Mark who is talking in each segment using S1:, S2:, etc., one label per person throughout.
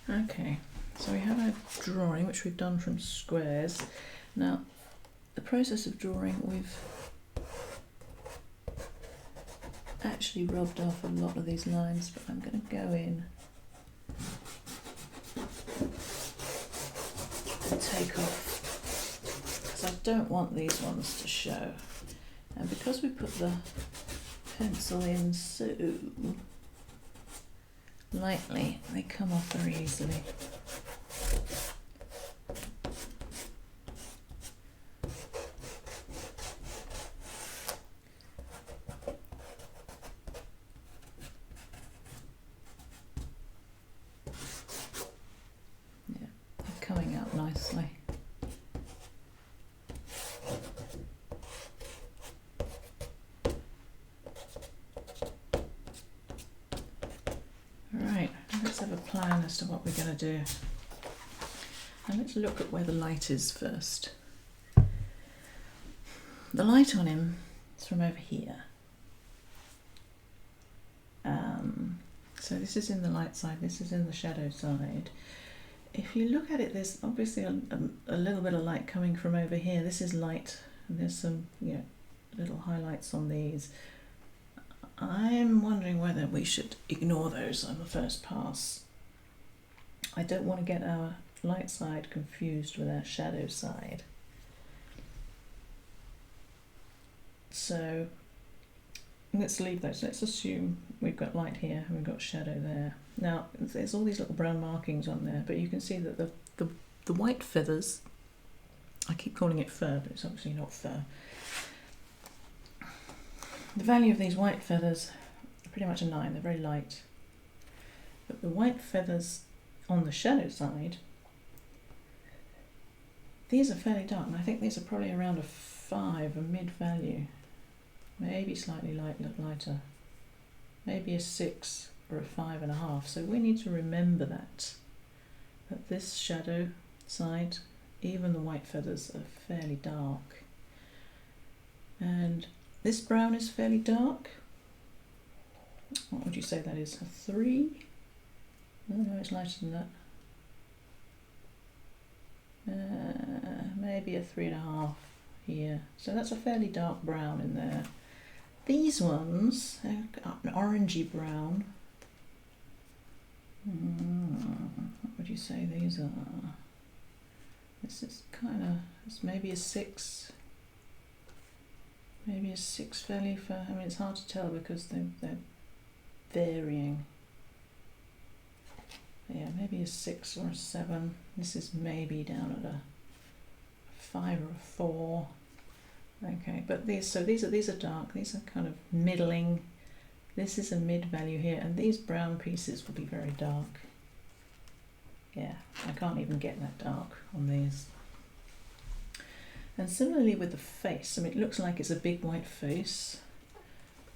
S1: Okay, so we have our drawing, which we've done from squares. Now, the process of drawing, we've actually rubbed off a lot of these lines, but I'm going to go in and take off, because I don't want these ones to show. And because we put the pencil in so lightly, they come off very easily. Yeah, they're coming out nicely. Right, let's have a plan as to what we're going to do. And let's look at where the light is first. The light on him is from over here. So this is in the light side, this is in the shadow side. If you look at it, there's obviously a little bit of light coming from over here. This is light, and there's some little highlights on these. I'm wondering whether we should ignore those on the first pass. I don't want to get our light side confused with our shadow side. So let's leave those. Let's assume we've got light here and we've got shadow there. Now there's all these little brown markings on there, but you can see that the white feathers, I keep calling it fur, but it's obviously not fur. The value of these white feathers are pretty much a 9, they're very light. But the white feathers on the shadow side, these are fairly dark, and I think these are probably around a 5, a mid value. Maybe slightly lighter. Maybe a 6 or a 5.5. So we need to remember that this shadow side, even the white feathers are fairly dark. And this brown is fairly dark. What would you say that is? A 3? No, it's lighter than that. Maybe a 3.5 here. So that's a fairly dark brown in there. These ones are an orangey brown. What would you say these are? This is it's maybe a 6. Maybe a 6 value for, I mean, it's hard to tell because they're varying. Yeah, maybe a 6 or a 7. This is maybe down at a 5 or a 4. Okay, but these are dark. These are kind of middling. This is a mid value here, and these brown pieces will be very dark. Yeah, I can't even get that dark on these. And similarly with the face, I mean, it looks like it's a big white face,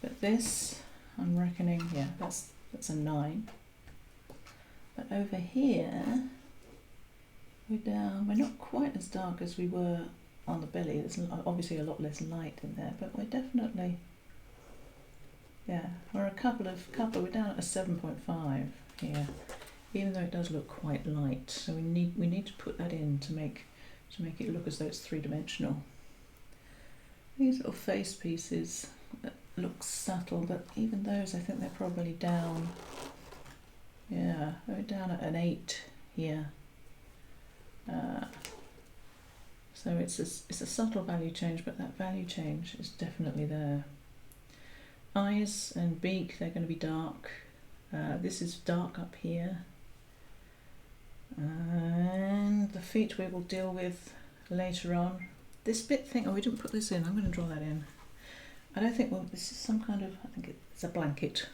S1: but this, I'm reckoning, yeah, that's a 9. But over here, we're not quite as dark as we were on the belly. There's obviously a lot less light in there, but we're definitely, yeah, we're we're down at a 7.5 here, even though it does look quite light. So we need to put that in to make it look as though it's 3-dimensional. These little face pieces that look subtle, but even those, I think they're probably down. Yeah, they're down at an 8 here. So it's a subtle value change, but that value change is definitely there. Eyes and beak, they're going to be dark. This is dark up here. And the feet we will deal with later on. This bit thing, oh, we didn't put this in. I'm going to draw that in. I don't think, well, this is some kind of, I think it's a blanket.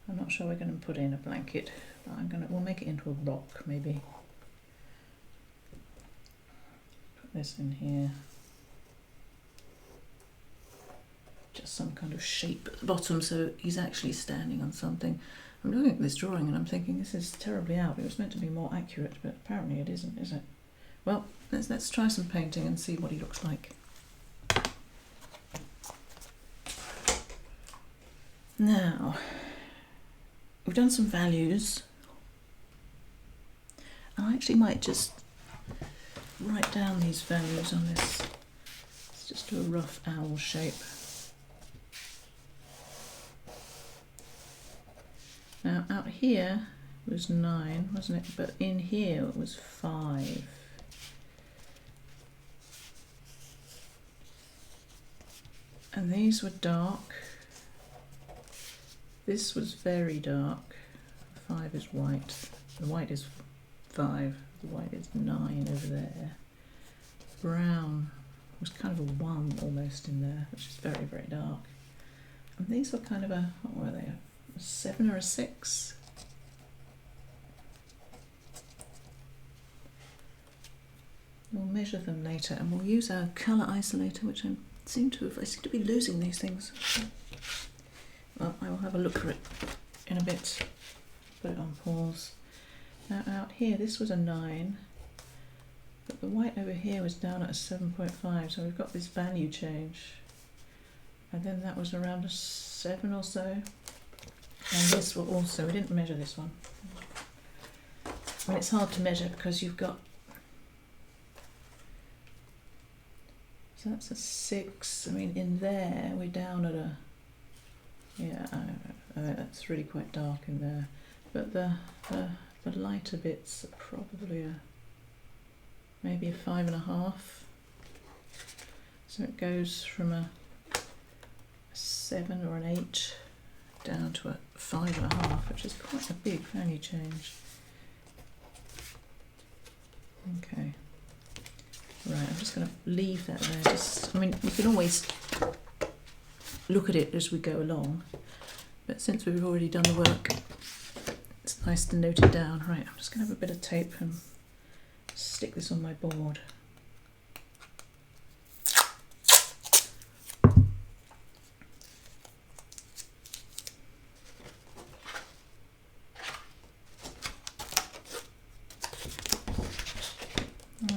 S1: I'm not sure we're going to put in a blanket, but we'll make it into a rock maybe. Put this in here. Just some kind of shape at the bottom, so he's actually standing on something. I'm looking at this drawing and I'm thinking this is terribly out. It was meant to be more accurate, but apparently it isn't, is it? Well, let's try some painting and see what he looks like. Now, we've done some values I actually might just write down these values on this. Let's just do a rough owl shape. Now out here was 9, wasn't it? But in here it was 5. And these were dark. This was very dark. 5 is white. The white is 5. The white is 9 over there. Brown was kind of a 1 almost in there, which is very, very dark. And these were kind of a, what were they? A 7 or a 6? We'll measure them later, and we'll use our colour isolator, which I seem to be losing these things. Well, I will have a look for it in a bit. Put it on pause. Now out here, this was a 9, but the white over here was down at a 7.5, so we've got this value change. And then that was around a 7 or so. And this will also, we didn't measure this one. I mean, it's hard to measure because you've got, so that's a 6. I mean, in there, we're down at a, yeah, that's really quite dark in there. But the lighter bits are probably maybe a 5.5. So it goes from a 7 or an 8 down to a 5.5, which is quite a big value change. Okay. Right, I'm just going to leave that there. I mean, we can always look at it as we go along, but since we've already done the work, it's nice to note it down. Right, I'm just going to have a bit of tape and stick this on my board.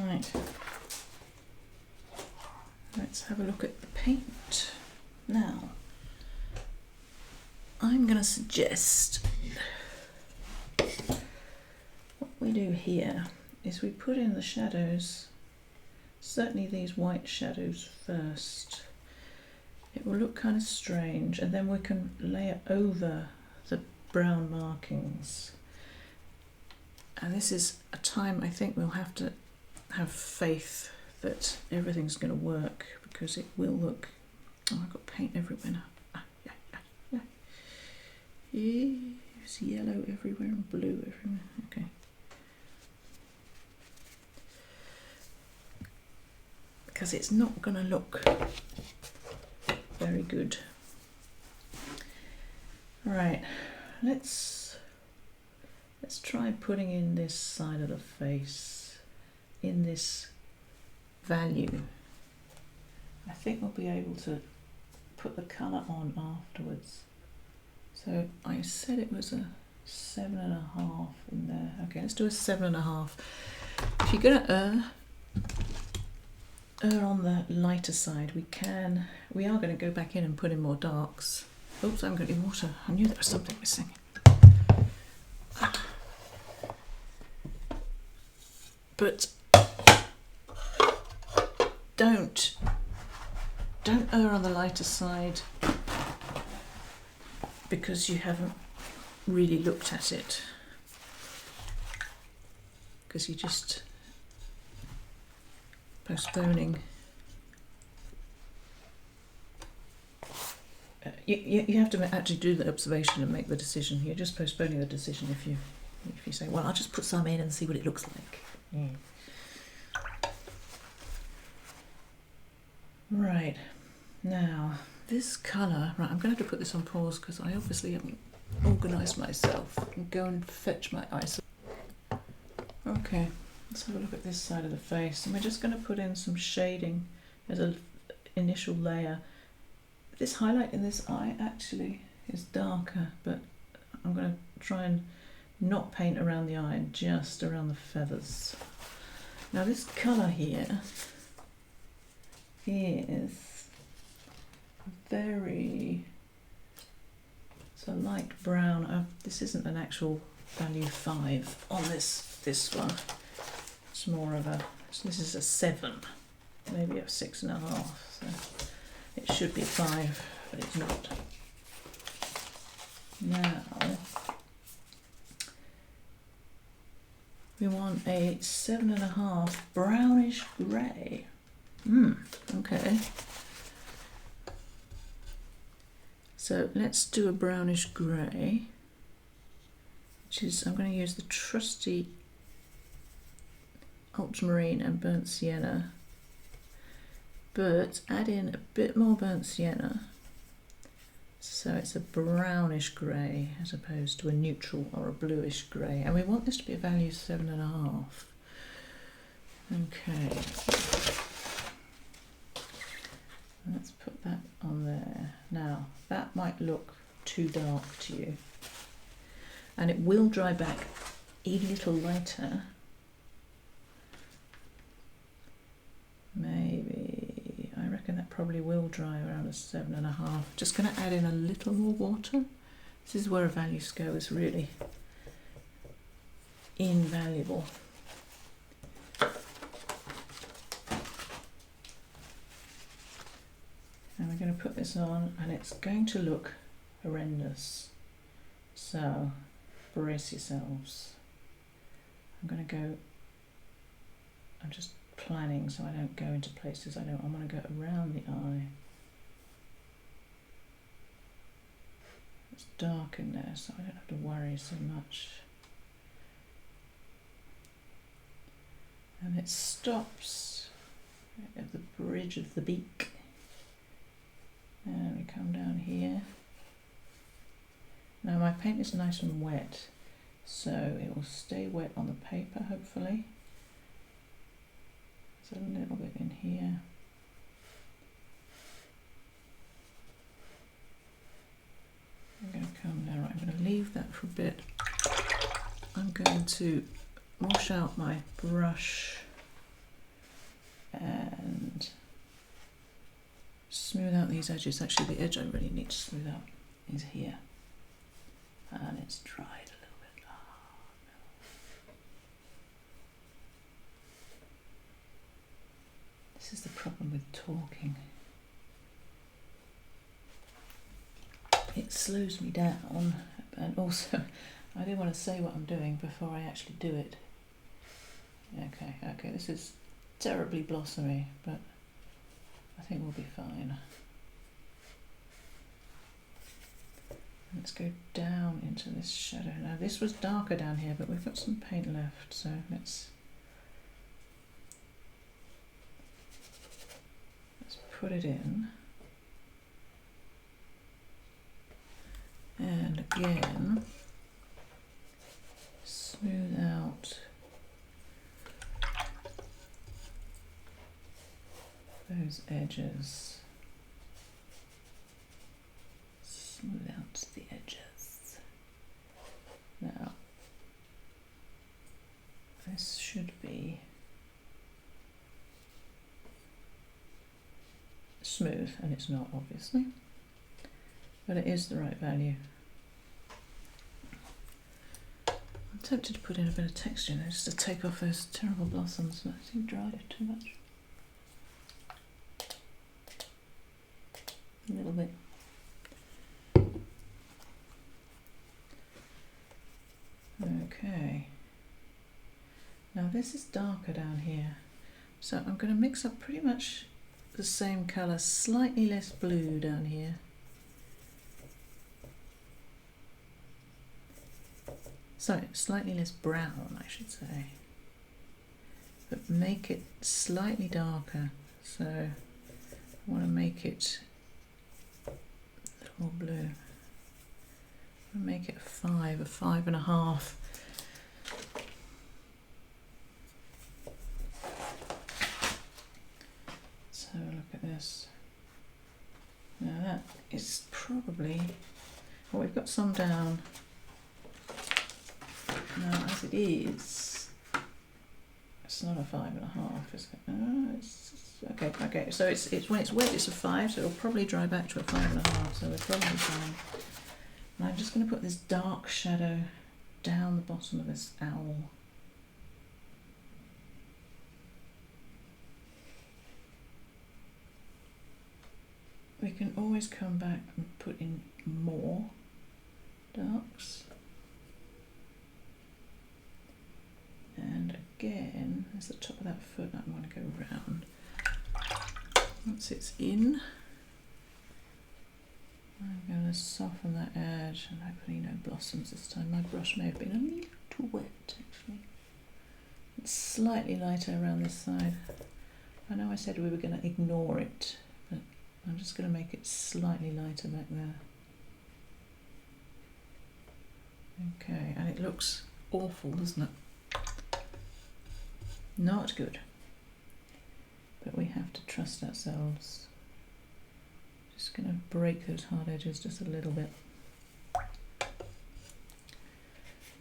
S1: Right, let's have a look at the paint. Now, I'm going to suggest what we do here is we put in the shadows, certainly these white shadows first. It will look kind of strange, and then we can layer over the brown markings. And this is a time I think we'll have to have faith that everything's going to work, because it will look, oh, I've got paint everywhere now. It's yellow everywhere and blue everywhere. Okay. Because it's not going to look very good. Right, let's try putting in this side of the face in this value. I think we'll be able to put the colour on afterwards. So I said it was a 7.5 in there. Okay, let's do a 7.5. If you're going to err on the lighter side, we are going to go back in and put in more darks. Oops, I'm going to do water. I knew there was something missing. But don't err on the lighter side because you haven't really looked at it, because you're just postponing. You have to actually do the observation and make the decision. You're just postponing the decision if you say, well, I'll just put some in and see what it looks like. Right, now this colour, right, I'm going to have to put this on pause because I obviously haven't organised myself and go and fetch my eyes. Okay, let's have a look at this side of the face, and we're just going to put in some shading as an initial layer. This highlight in this eye actually is darker, but I'm going to try and not paint around the eye and just around the feathers. Now this colour here is very, it's a light brown. This isn't an actual value 5 on this one. It's more of a, so this is a 7, maybe a 6.5, so it should be 5, but it's not. Now, we want a 7.5 brownish grey. Okay. So let's do a brownish grey, which is, I'm going to use the trusty ultramarine and burnt sienna, but add in a bit more burnt sienna, so it's a brownish grey as opposed to a neutral or a bluish grey, and we want this to be a value 7.5. Okay, let's put that on there. Now that might look too dark to you, and it will dry back a little later. Maybe, I reckon that probably will dry around a 7.5. Just going to add in a little more water. This is where a value scale is really invaluable. And we're going to put this on, and it's going to look horrendous. So brace yourselves. I'm just planning so I don't go into places I don't. I want to go around the eye. It's dark in there, so I don't have to worry so much. And it stops at the bridge of the beak. And we come down here. Now my paint is nice and wet, so it will stay wet on the paper, hopefully. There's a little bit in here. I'm going to come down, right, I'm going to leave that for a bit. I'm going to wash out my brush and smooth out these edges. Actually, the edge I really need to smooth out is here. And it's dried a little bit. Oh, no. This is the problem with talking. It slows me down, and also I do want to say what I'm doing before I actually do it. Okay, this is terribly blossomy, but I think we'll be fine. Let's go down into this shadow. Now this was darker down here, but we've got some paint left, so let's put it in. And again, smooth out those edges. Smooth out the edges. Now, this should be smooth, and it's not, obviously, but it is the right value. I'm tempted to put in a bit of texture in there just to take off those terrible blossoms, but I think dried it too much. A little bit. Okay, now this is darker down here, so I'm going to mix up pretty much the same colour, slightly less blue down here. Sorry, slightly less brown, I should say, but make it slightly darker. So I want to make it a little more blue. Make it a 5, a 5.5. So look at this. Now that is probably, well, we've got some down. Now as it is, it's not a 5.5, is it? Okay. So it's when it's wet, it's a 5, so it'll probably dry back to a 5.5. So we're probably fine. And I'm just going to put this dark shadow down the bottom of this owl. always come back and put in more darks. And again, there's the top of that foot I'm going to go round. Once it's in, I'm going to soften that edge and hopefully no blossoms this time. My brush may have been a little too wet actually. It's slightly lighter around this side. I know I said we were going to ignore it, but I'm just going to make it slightly lighter back there. Okay, and it looks awful, doesn't it? Not good. But we have to trust ourselves. Just going to break those hard edges just a little bit.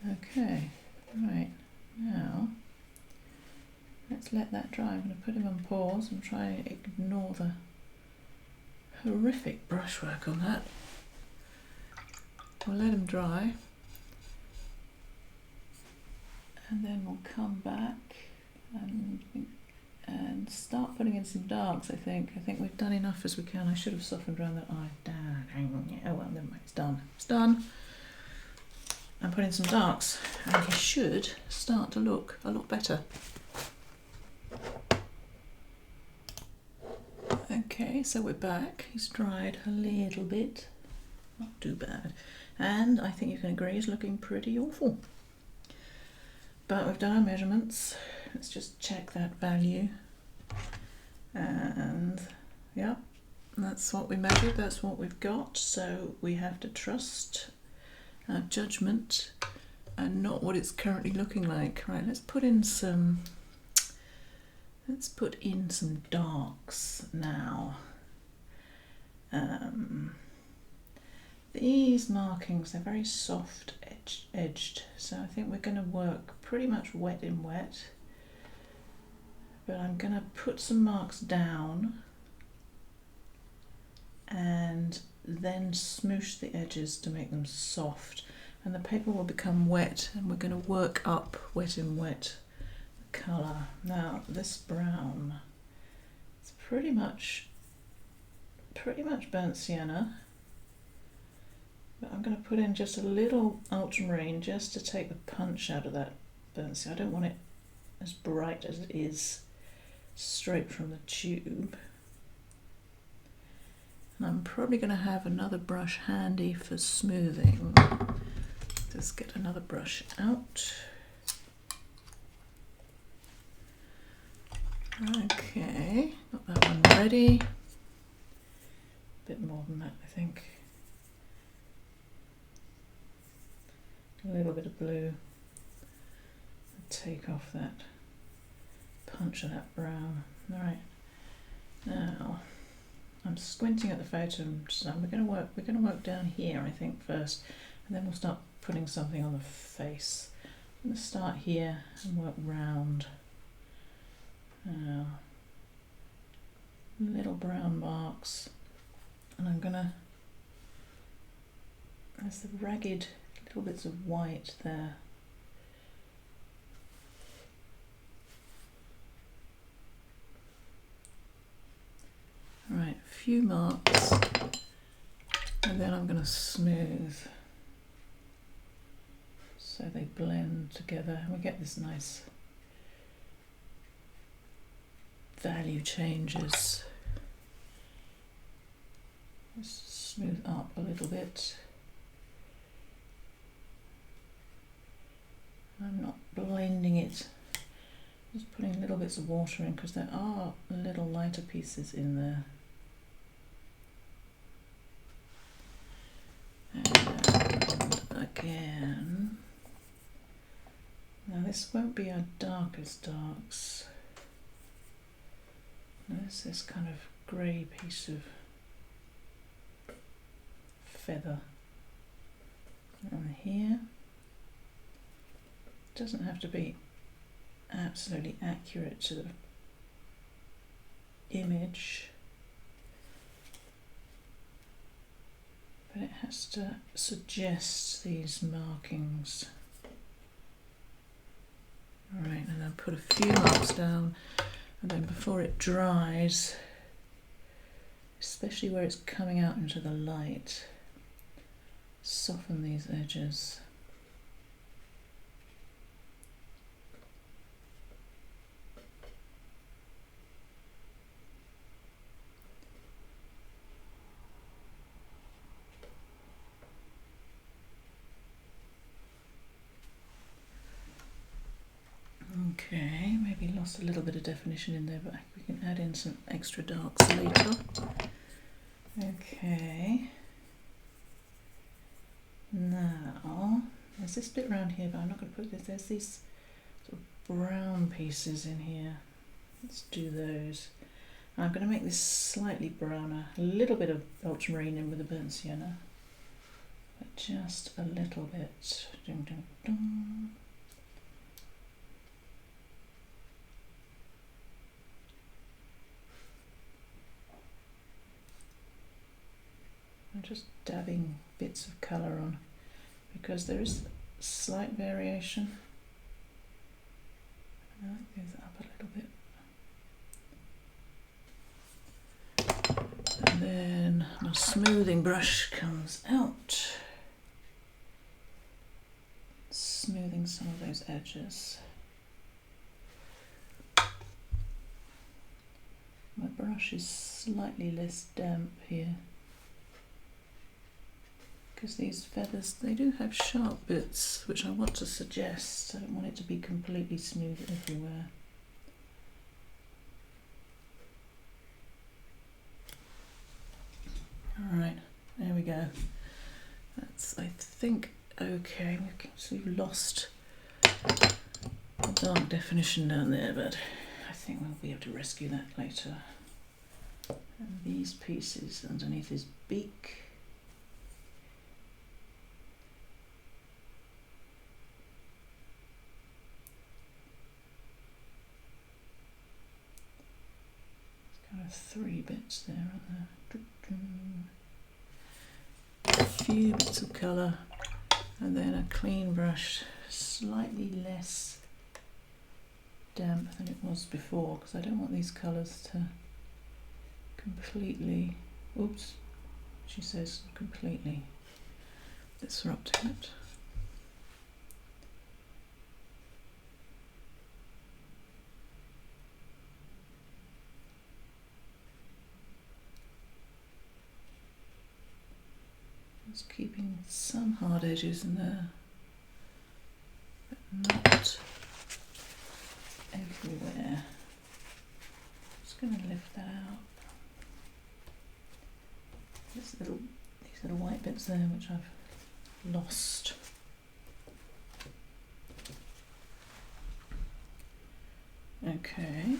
S1: Okay, right, now let's let that dry. I'm going to put him on pause and try and ignore the horrific brushwork on that. We'll let him dry and then we'll come back and start putting in some darks. I think we've done enough as we can. I should have softened around that eye. Oh well, never mind, it's done. It's done. I'm putting some darks and he should start to look a lot better. Okay, so we're back. He's dried a little bit, not too bad. And I think you can agree he's looking pretty awful. But we've done our measurements. Let's just check that value. And yeah, that's what we measured, that's what we've got. So we have to trust our judgment and not what it's currently looking like. Right, let's put in some darks now. These markings, they're very soft edged, so I think we're going to work pretty much wet in wet. But I'm going to put some marks down and then smoosh the edges to make them soft, and the paper will become wet and we're going to work up wet in wet colour. Now this brown, it's pretty much burnt sienna, but I'm going to put in just a little ultramarine just to take the punch out of that burnt sienna. I don't want it as bright as it is straight from the tube. And I'm probably going to have another brush handy for smoothing. Just get another brush out. Okay, got that one ready. A bit more than that, I think. A little bit of blue. Take off that punch of that brown. Alright, now I'm squinting at the photo, so we're going to work down here I think first, and then we'll start putting something on the face. I'm going to start here and work round. Now, little brown marks, and I'm going to, there's the ragged little bits of white there. Right, a few marks, and then I'm going to smooth so they blend together and we get this nice value changes. Just smooth up a little bit. I'm not blending it, just putting little bits of water in because there are little lighter pieces in there. And again, now this won't be our darkest darks. There's this kind of grey piece of feather on here. It doesn't have to be absolutely accurate to the image, but it has to suggest these markings. Alright, and then put a few marks down, and then before it dries, especially where it's coming out into the light. Soften these edges. Okay, maybe lost a little bit of definition in there, but we can add in some extra darks later. Okay. Now, there's this bit around here, but I'm not going to put this. There's these sort of brown pieces in here. Let's do those. I'm going to make this slightly browner, a little bit of ultramarine in with the burnt sienna, but just a little bit. Dun, dun, dun. I'm just dabbing bits of colour on because there is slight variation. That goes up a little bit. And then my smoothing brush comes out, smoothing some of those edges. My brush is slightly less damp here, because these feathers, they do have sharp bits, which I want to suggest. I don't want it to be completely smooth everywhere. Alright, there we go. That's, I think, okay. So we've lost the dark definition down there, but I think we'll be able to rescue that later. And these pieces underneath his beak. Three bits there, aren't there? A few bits of colour, and then a clean brush, slightly less damp than it was before, because I don't want these colours to completely, oops, she says completely disrupt it. Just keeping some hard edges in there, but not everywhere. Just going to lift that out. These little white bits there, which I've lost. Okay.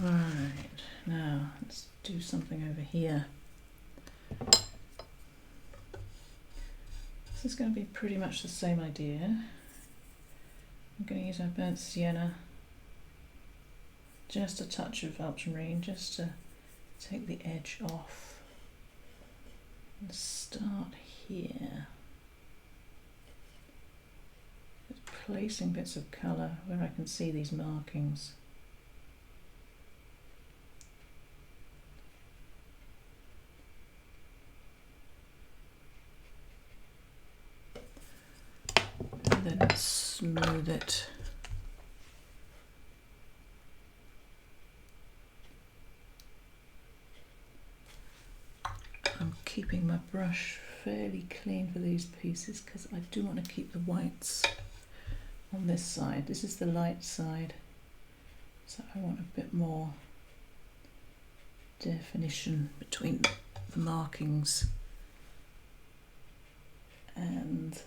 S1: Right, now let's do something over here. This is going to be pretty much the same idea. I'm going to use our burnt sienna, just a touch of ultramarine, just to take the edge off, and start here. Just placing bits of colour where I can see these markings. And then smooth it. I'm keeping my brush fairly clean for these pieces because I do want to keep the whites on this side. This is the light side, so I want a bit more definition between the markings and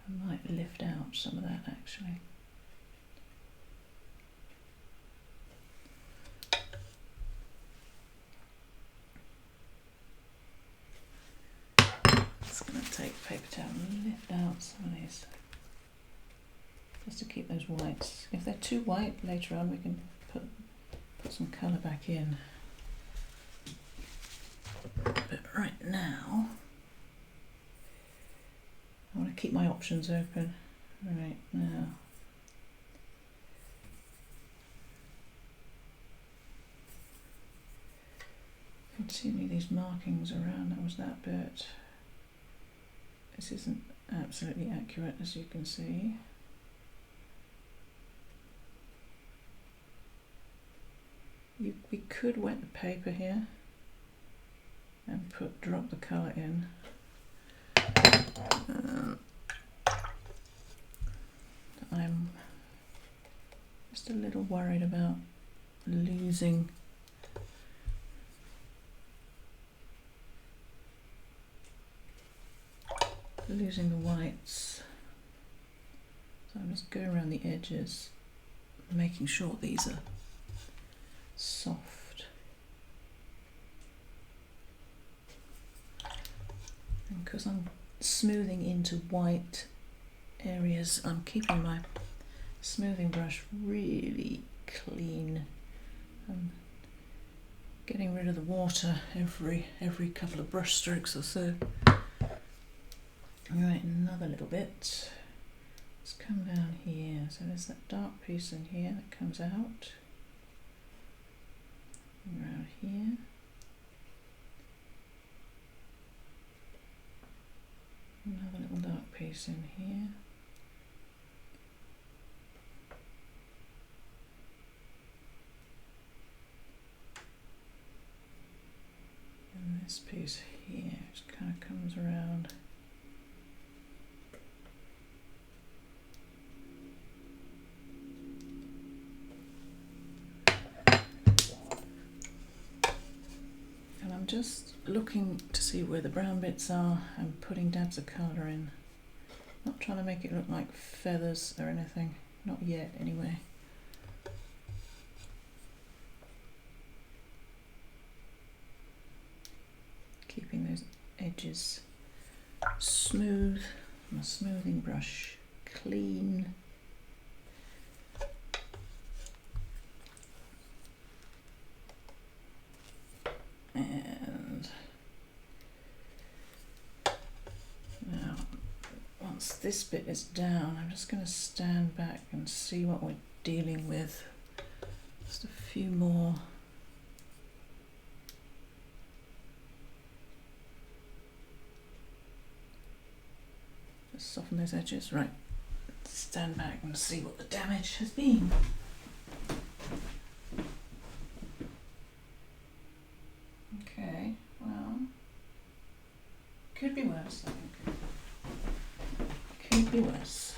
S1: I might lift out some of that actually. Just going to take paper towel and lift out some of these, just to keep those whites. If they're too white later on, we can put some colour back in. But right now, I want to keep my options open. Right now, continue these markings around. That was that bit. This isn't absolutely accurate, as you can see. We could wet the paper here and drop the colour in. I'm just a little worried about losing the whites. So I'm just going around the edges, making sure these are soft. And because I'm smoothing into white areas, I'm keeping my smoothing brush really clean and getting rid of the water every couple of brush strokes or so. Right, another little bit. Let's come down here. So there's that dark piece in here that comes out. Around here. Another little dark piece in here. And this piece here, just kind of comes around. I'm just looking to see where the brown bits are and putting dabs of colour in. Not trying to make it look like feathers or anything. Not yet, anyway. Keeping those edges smooth. My smoothing brush clean. And now, once this bit is down, I'm just going to stand back and see what we're dealing with. Just a few more. Just soften those edges. Right, stand back and see what the damage has been. Okay, well, could be worse, I think. Could be worse.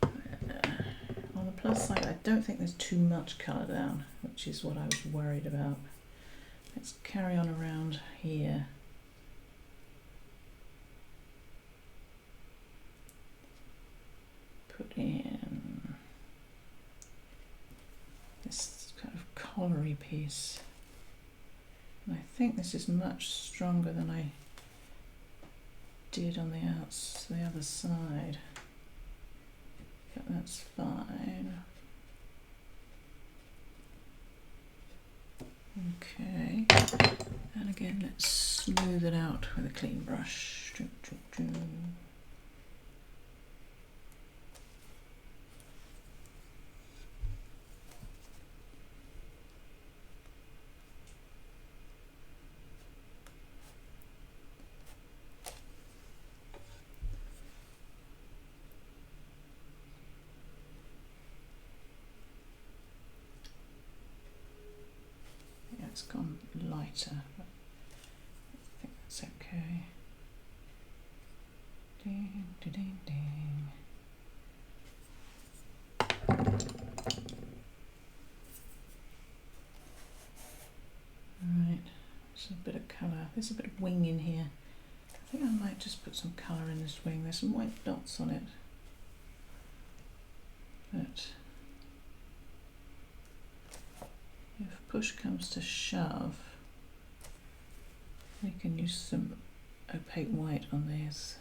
S1: On the plus side, I don't think there's too much colour down, which is what I was worried about. Let's carry on around here. Put in this kind of collary piece. And I think this is much stronger than I did on the other side. But that's fine. Okay. And again, let's smooth it out with a clean brush. It's gone lighter, but I think that's okay. Ding, ding, ding, ding. Right, there's a bit of colour. There's a bit of wing in here. I think I might just put some colour in this wing. There's some white dots on it. But if push comes to shove, we can use some opaque white on these.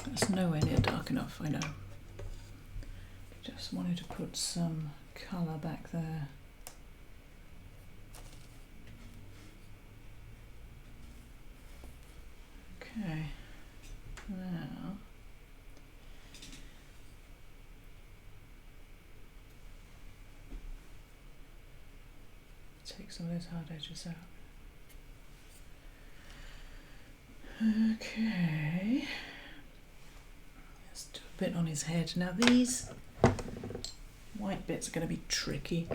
S1: That's nowhere near dark enough, I know. Just wanted to put some colour back there. Okay, now take some of those hard edges out. Okay, let's do a bit on his head. Now these white bits are going to be tricky.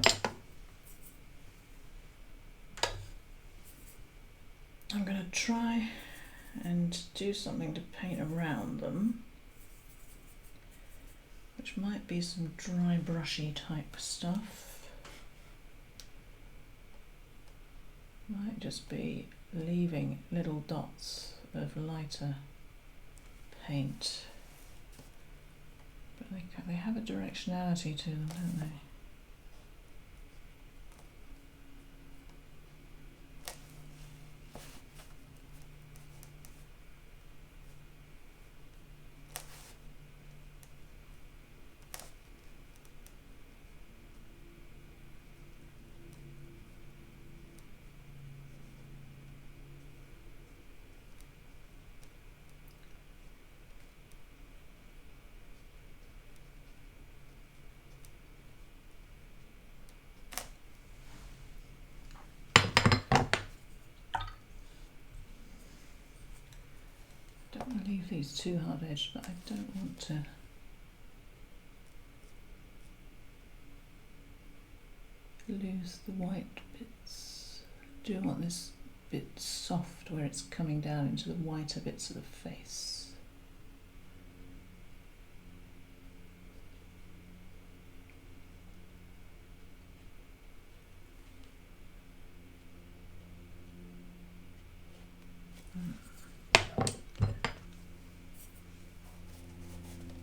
S1: I'm going to try and do something to paint around them, which might be some dry brushy type stuff. Might just be leaving little dots of lighter paint, but they have a directionality to them, don't they? I don't want to leave these too hard edged, but I don't want to lose the white bits. I do want this bit soft where it's coming down into the whiter bits of the face.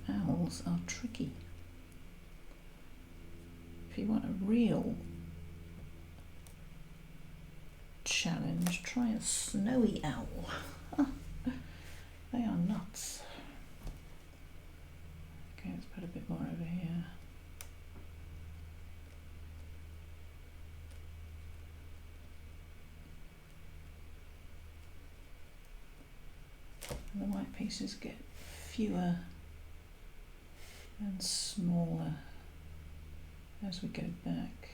S1: Owls are tricky. If you want a real challenge, try a snowy owl. They are nuts. Okay, let's put a bit more over here. And the white pieces get fewer and smaller as we go back.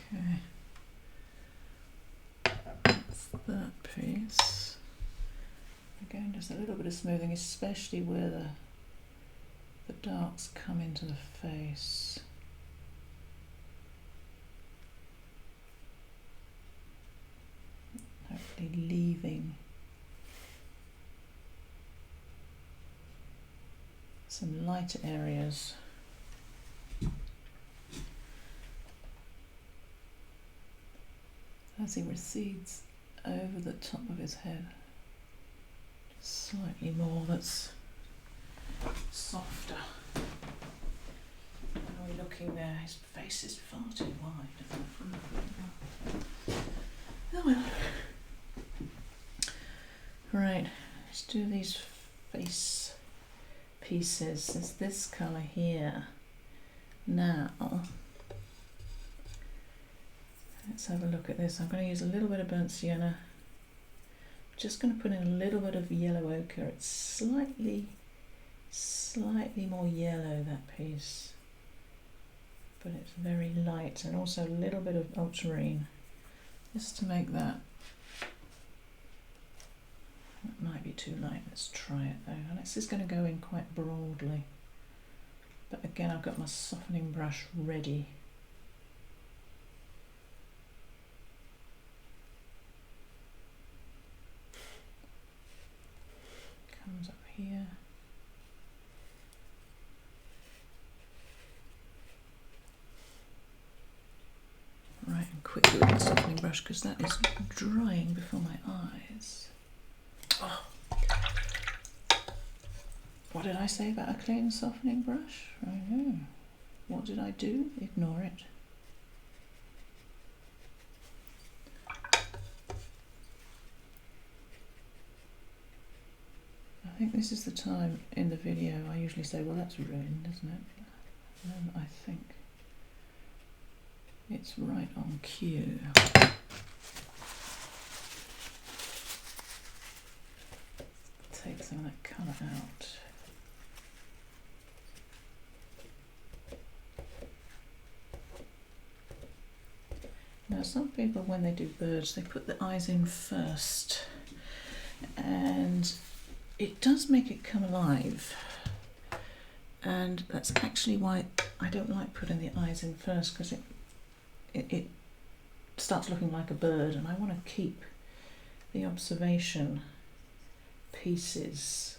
S1: Okay, that's that piece. Again, just a little bit of smoothing, especially where the darks come into the face. Hopefully leaving some lighter areas. As he recedes over the top of his head, just slightly more that's softer. How are we looking there? His face is far too wide. Oh well. Right, let's do these face pieces. There's this colour here. Now, let's have a look at this. I'm going to use a little bit of burnt sienna. Just going to put in a little bit of yellow ochre. It's slightly more yellow, that piece, but it's very light, and also a little bit of ultramarine just to make that. That might be too light. Let's try it though. And this is going to go in quite broadly, but again I've got my softening brush ready. Comes up here. Right, and quickly with the softening brush because that is drying before my eyes. Oh. What did I say about a clean softening brush? Right here. What did I do? Ignore it. I think this is the time in the video I usually say, well, that's ruined, isn't it? And I think it's right on cue. Take some of that colour out. Now some people, when they do birds, they put the eyes in first, and it does make it come alive, and that's actually why I don't like putting the eyes in first, because it starts looking like a bird, and I want to keep the observation pieces,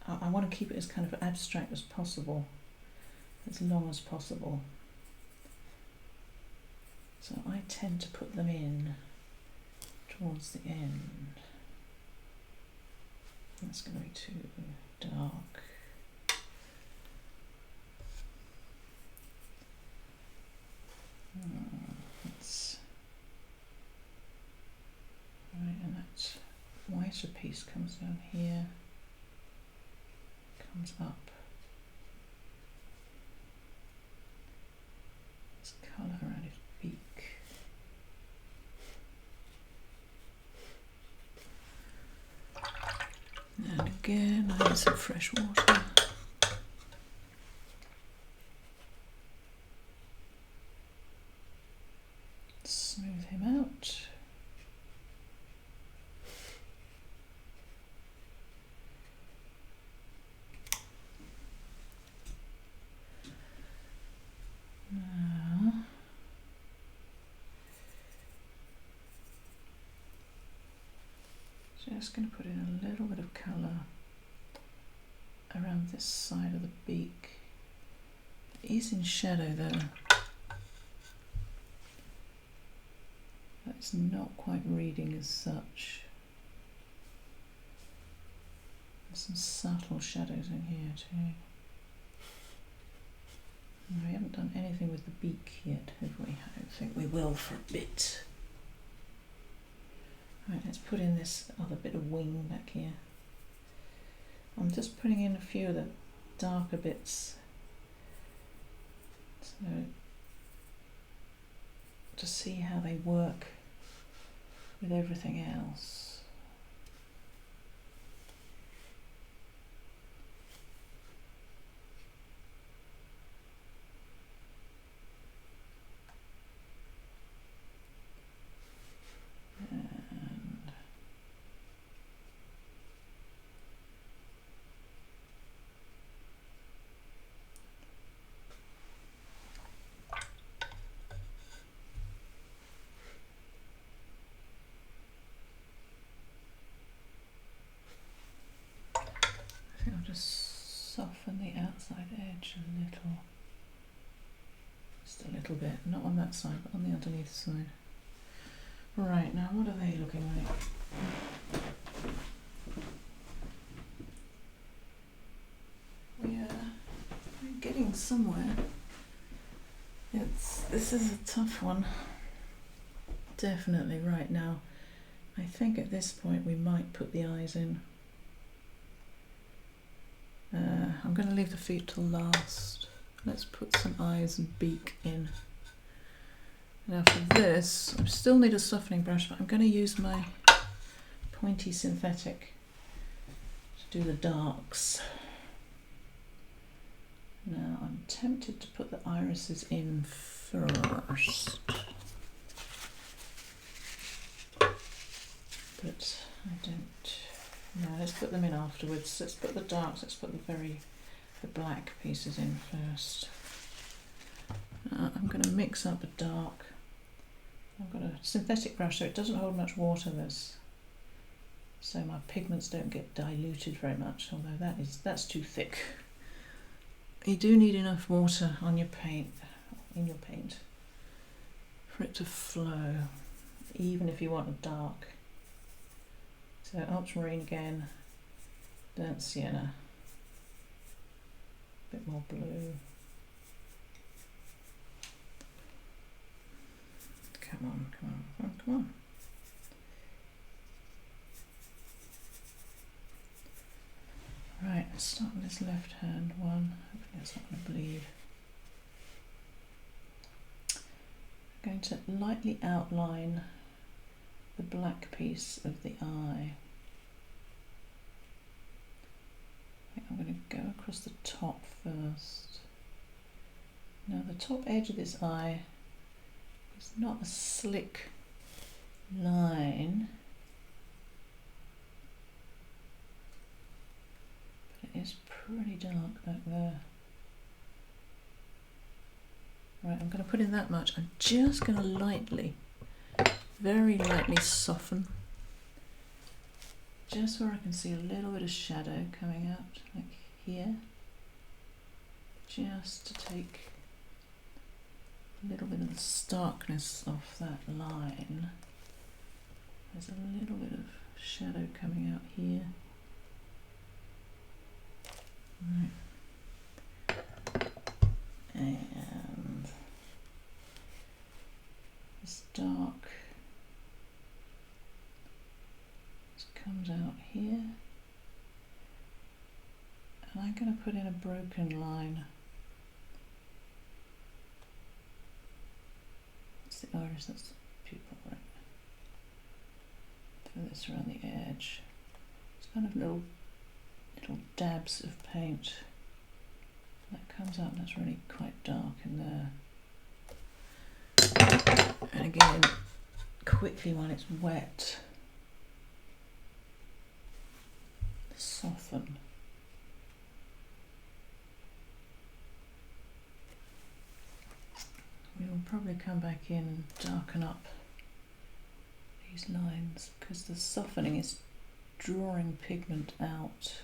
S1: I want to keep it as kind of abstract as possible, as long as possible. So I tend to put them in towards the end. That's going to be too dark. That's right, and that whiter piece comes down here, comes up. There's colour around his beak. And again, I need some fresh water. Smooth him out. Now, just going to put in a little bit of colour around this side of the beak. It is in shadow though. That's not quite reading as such. There's some subtle shadows in here too. And we haven't done anything with the beak yet, have we? I don't think we will for a bit. Right, let's put in this other bit of wing back here. I'm just putting in a few of the darker bits, so to see how they work with everything else. I'll just soften the outside edge a little, just a little bit, not on that side but on the underneath side. Right, now what are they looking like? We're getting somewhere. This is a tough one, definitely. Right now I think at this point we might put the eyes in. I'm going to leave the feet till last. Let's put some eyes and beak in. Now for this, I still need a softening brush, but I'm going to use my pointy synthetic to do the darks. Now I'm tempted to put the irises in first, but I don't. No, let's put them in afterwards. Let's put the darks, let's put the black pieces in first. I'm going to mix up a dark. I've got a synthetic brush, so it doesn't hold much water, so my pigments don't get diluted very much, although that's too thick. You do need enough water on your paint, for it to flow, even if you want a dark. So ultramarine again, burnt sienna, A bit more blue. Come on, come on, come on, come on. Right, let's start with this left hand one. Hopefully that's not going to bleed. I'm going to lightly outline the black piece of the eye. I think I'm going to go across the top first. Now the top edge of this eye is not a slick line, but it is pretty dark back there. Right, I'm going to put in that much. I'm just going to lightly, very lightly soften, just where I can see a little bit of shadow coming out, like here, just to take a little bit of the starkness off that line. There's a little bit of shadow coming out here. Right. And this dark just comes out here. And I'm going to put in a broken line. That's the iris, that's the pupil, right? Throw this around the edge. It's kind of little dabs of paint. That comes out and that's really quite dark in there. And again, quickly when it's wet, soften. We will probably come back in and darken up these lines because the softening is drawing pigment out.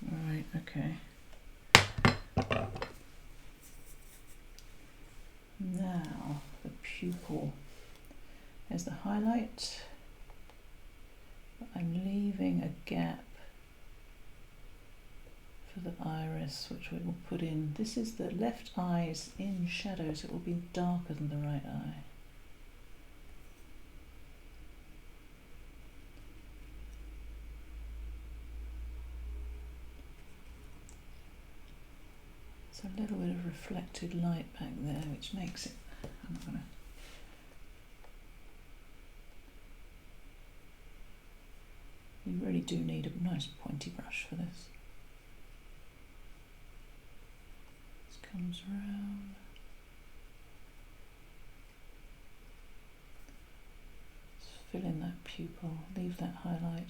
S1: Right, okay. Now the pupil. There's the highlight. But I'm leaving a gap for the iris, which we will put in. This is the left eye is in shadow, so it will be darker than the right eye. A little bit of reflected light back there, which makes it. I'm not gonna. You really do need a nice pointy brush for this. This comes around. Just fill in that pupil. Leave that highlight.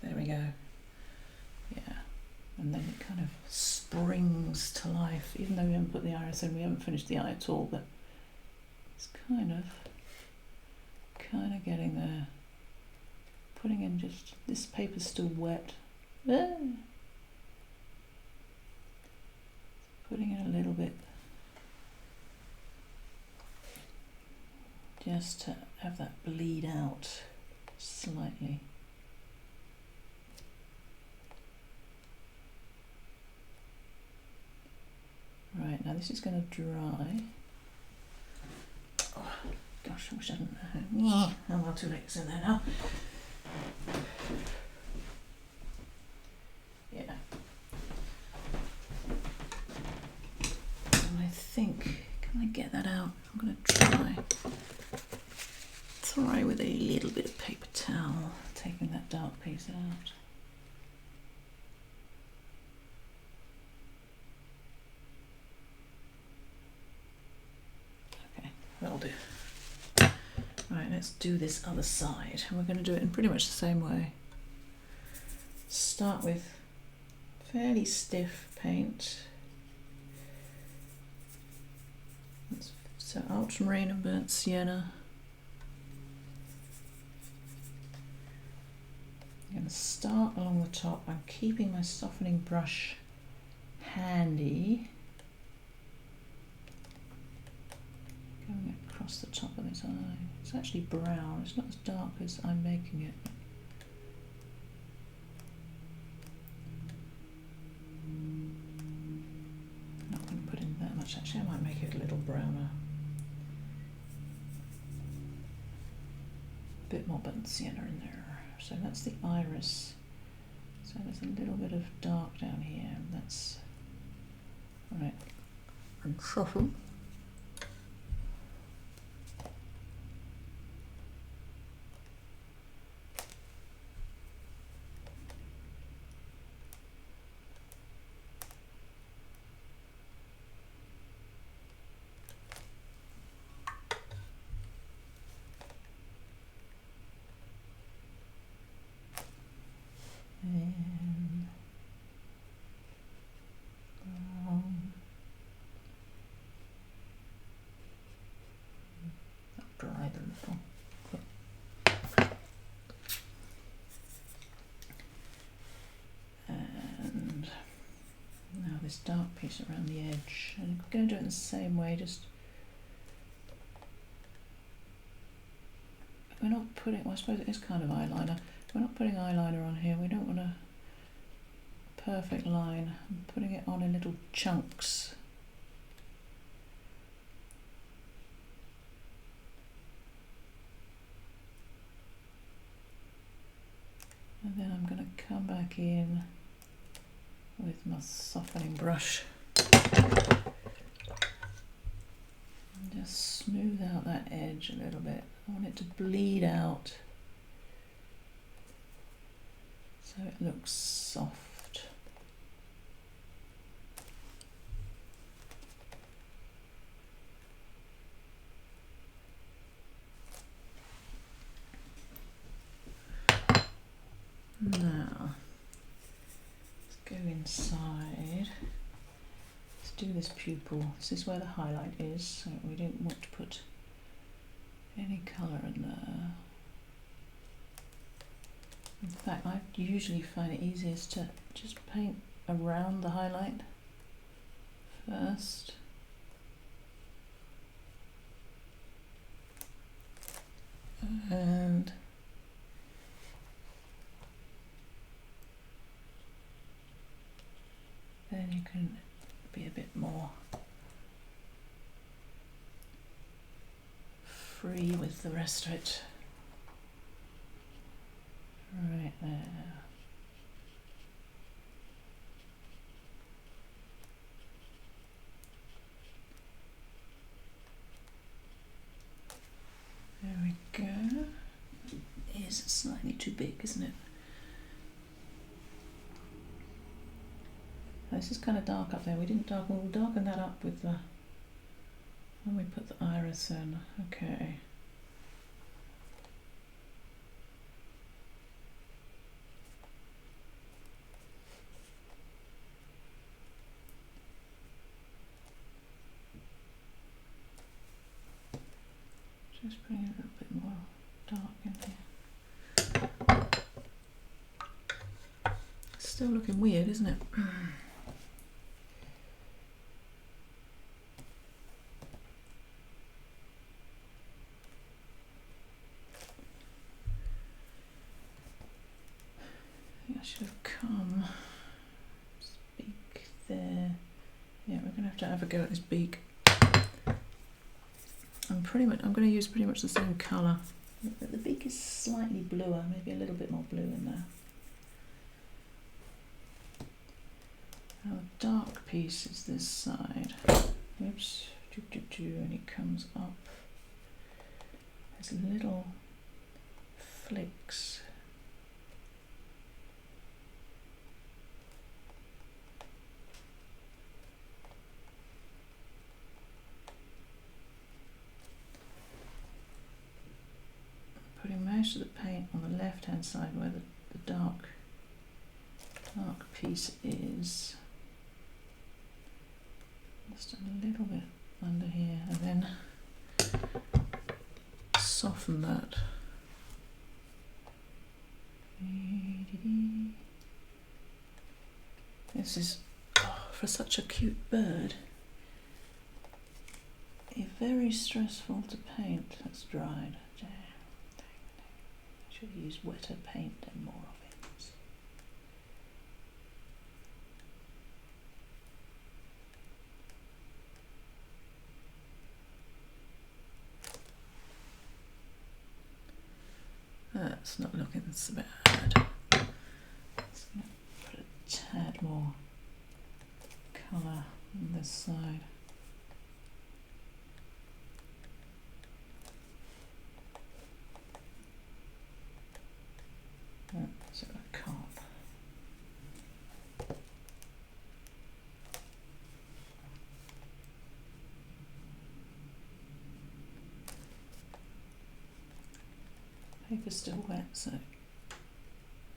S1: There we go. Yeah, and then it kind of springs to life, even though we haven't put the iris in, we haven't finished the eye at all, but it's kind of getting there. Putting in just, this paper's still wet. Putting in a little bit, just to have that bleed out slightly. Right, now this is going to dry. Oh, gosh, I wish I hadn't. Oh well, too late, it's in there now. Yeah. And I think, can I get that out? I'm going to try with a little bit of paper towel, taking that dark piece out. That'll do. Right, let's do this other side. And we're going to do it in pretty much the same way. Start with fairly stiff paint. So ultramarine and burnt sienna. I'm going to start along the top. I'm keeping my softening brush handy. Going across the top of this eye. It's actually brown, it's not as dark as I'm making it. I'm not going to put in that much, actually I might make it a little browner. A bit more burnt sienna in there. So that's the iris. So there's a little bit of dark down here, and that's right. And soften. And dry the little. And now this dark piece around the edge. And I'm going to do it in the same way, just we're not putting, well, I suppose it is kind of eyeliner. We're not putting eyeliner on here, we don't want a perfect line. I'm putting it on in little chunks. And then I'm going to come back in with my softening brush and just smooth out that edge a little bit. I want it to bleed out so it looks soft. Now, let's go inside. Let's do this pupil. This is where the highlight is, so we don't want to put any colour in there. In fact, I usually find it easiest to just paint around the highlight first. And then you can be a bit more free with the rest of it. Right there. There we go. It is slightly too big, isn't it? This is kind of dark up there. We didn't darken. We'll darken that up with the when we put the iris in. Okay. Just bring it a little bit more dark in here. It's still looking weird, isn't it? I think I should have come. Beak there. Yeah, we're gonna have to have a go at this beak. I'm going to use pretty much the same colour. The beak is slightly bluer, maybe a little bit more blue in there. Our dark piece is this side. Oops, and it comes up. There's little flicks. Putting most of the paint on the left hand side where the dark piece is. Just a little bit under here, and then soften that. This is, oh, for such a cute bird, be very stressful to paint. That's dried. Damn. Should have used wetter paint and more of it. That's not looking so bad. Just going to put a tad more colour on this side. So I can't. Paper's still wet, so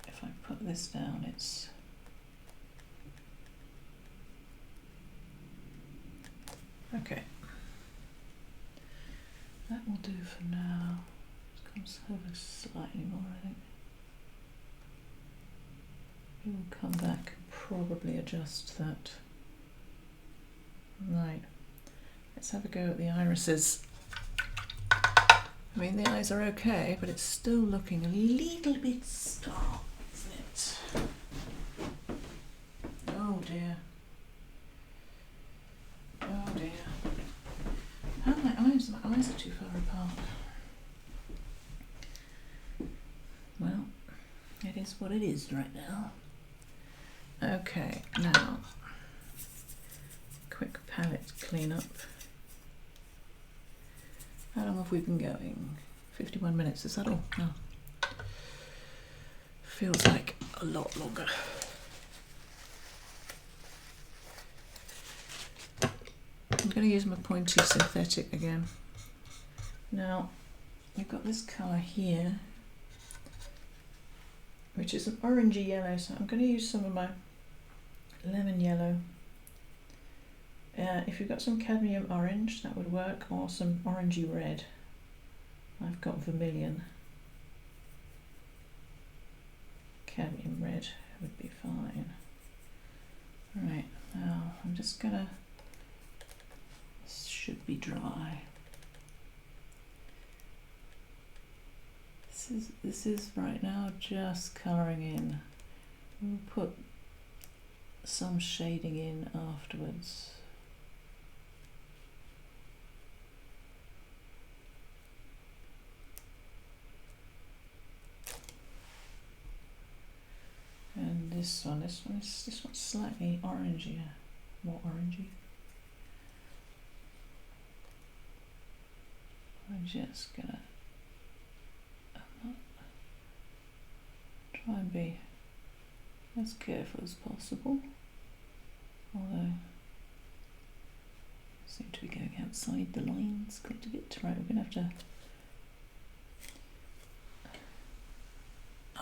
S1: if I put this down, it's okay. That will do for now. It comes over slightly more, I think. We will come back and probably adjust that. Right, let's have a go at the irises. I mean, the eyes are okay, but it's still looking a little bit stark, isn't it? Oh dear. Oh dear. How are my eyes? My eyes are too far apart. Well, it is what it is right now. Okay, now, quick palette cleanup. How long have we been going? 51 minutes, is that all? No. Feels like a lot longer. I'm going to use my pointy synthetic again. Now, you've got this colour here, which is an orangey yellow, so I'm going to use some of my lemon yellow. If you've got some cadmium orange, that would work, or some orangey red. I've got vermilion. Cadmium red would be fine. Right, now I'm just gonna, this should be dry. This is right now just colouring in. We'll put some shading in afterwards. And this one's slightly orangier, more orangey. I'm just gonna try and be as careful as possible, although I seem to be going outside the lines quite a bit. Right, we're gonna have to.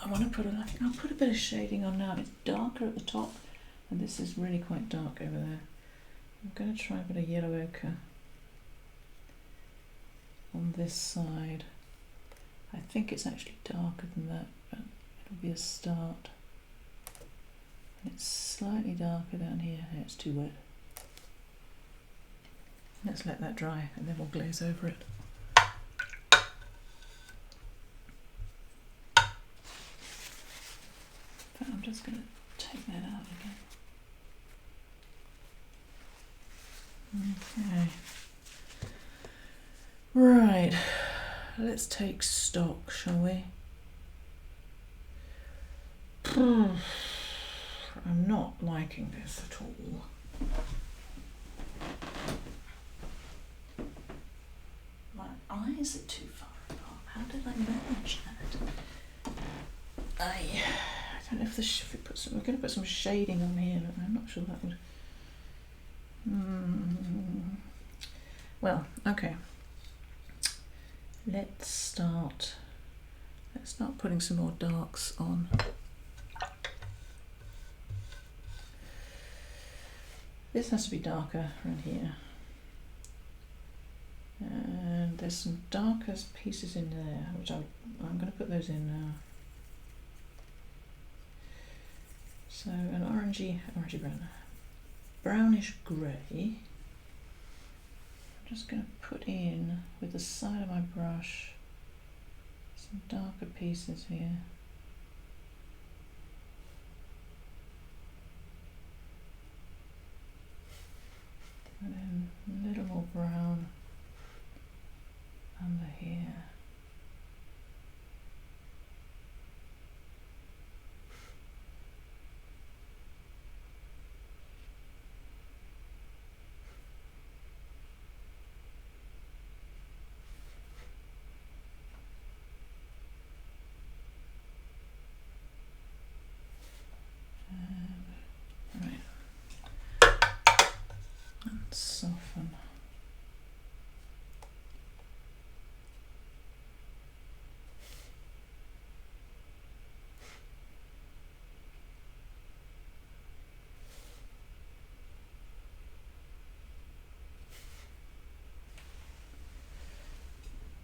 S1: I want to put I'll put a bit of shading on now. It's darker at the top, and this is really quite dark over there. I'm going to try a bit of yellow ochre on this side. I think it's actually darker than that, but it'll be a start. And it's slightly darker down here. Yeah, it's too wet. Let's let that dry, and then we'll glaze over it. I'm just going to take that out again. Okay. Right, let's take stock, shall we? I'm not liking this at all. My eyes are too far apart. How did I manage that? I don't know if if we put some. We're going to put some shading on here, but I'm not sure that would. Well, okay. Let's start putting some more darks on. This has to be darker around here. And there's some darker pieces in there, which I'm going to put those in now. So an orangey brown, brownish grey. I'm just going to put in, with the side of my brush, some darker pieces here. And then a little more brown under here. Soften.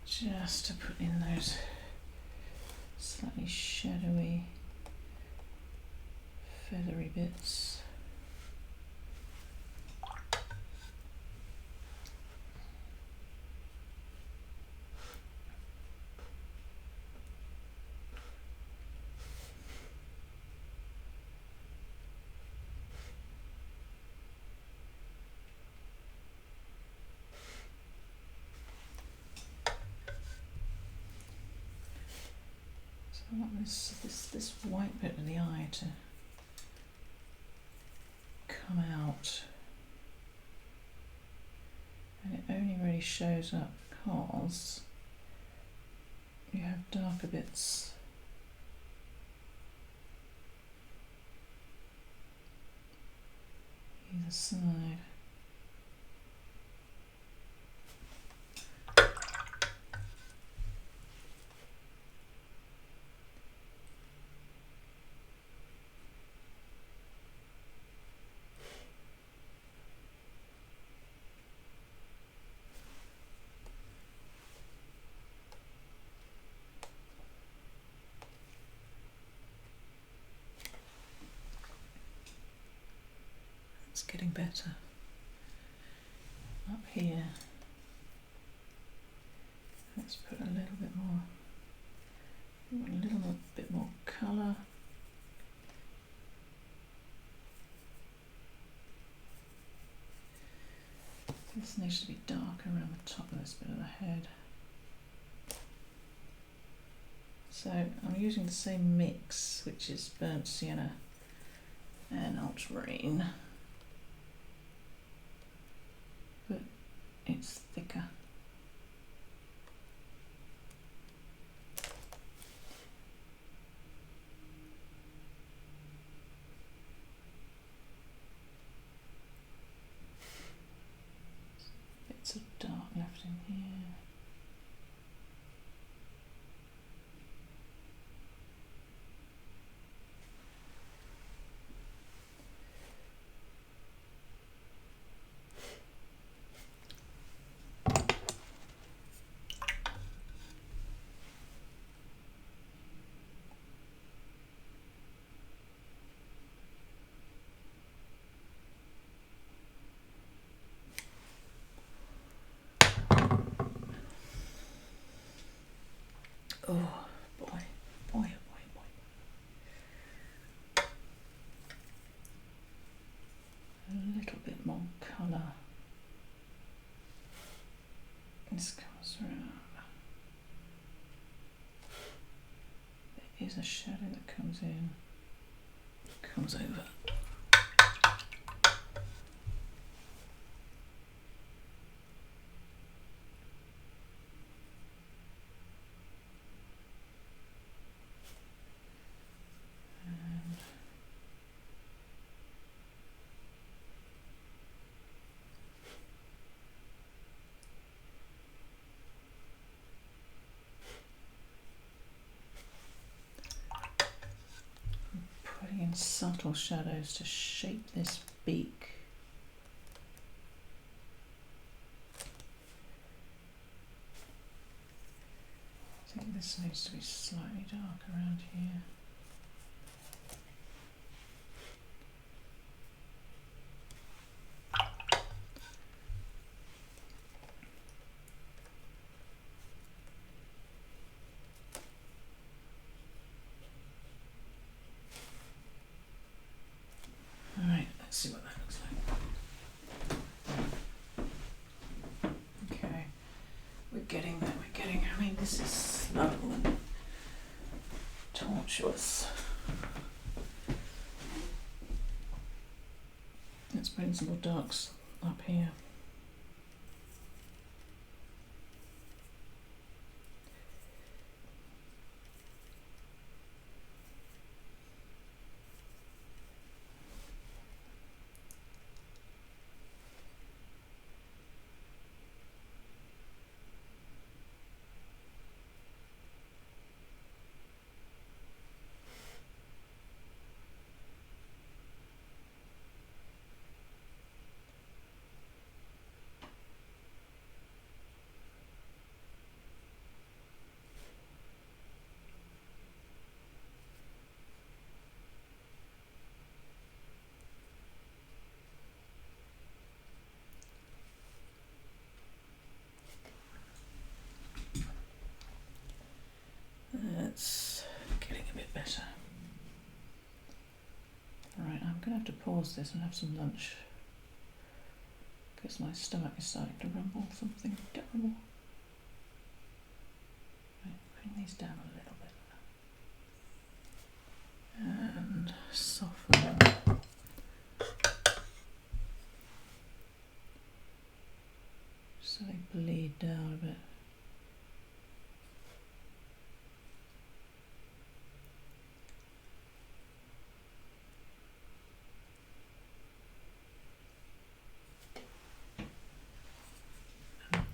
S1: Just to put in those slightly shadowy, feathery bits. I want this white bit of the eye to come out, and it only really shows up because you have darker bits either side. It's getting better. Up here, let's put a little bit more, bit more colour. This needs to be darker around the top of this bit of the head. So I'm using the same mix, which is burnt sienna and ultramarine, but it's thicker. Bits of dark left in here. Oh boy, boy, oh boy, boy. A little bit more colour. This comes around. There is a shadow that comes in, comes over. In subtle shadows to shape this beak. I think this needs to be slightly dark around here. getting there, I mean, this is slow and tortuous. Let's bring some more darks up here. That's getting a bit better. Alright, I'm going to have to pause this and have some lunch because my stomach is starting to rumble something terrible. Right, bring these down a little bit and soften them. So they bleed down a bit.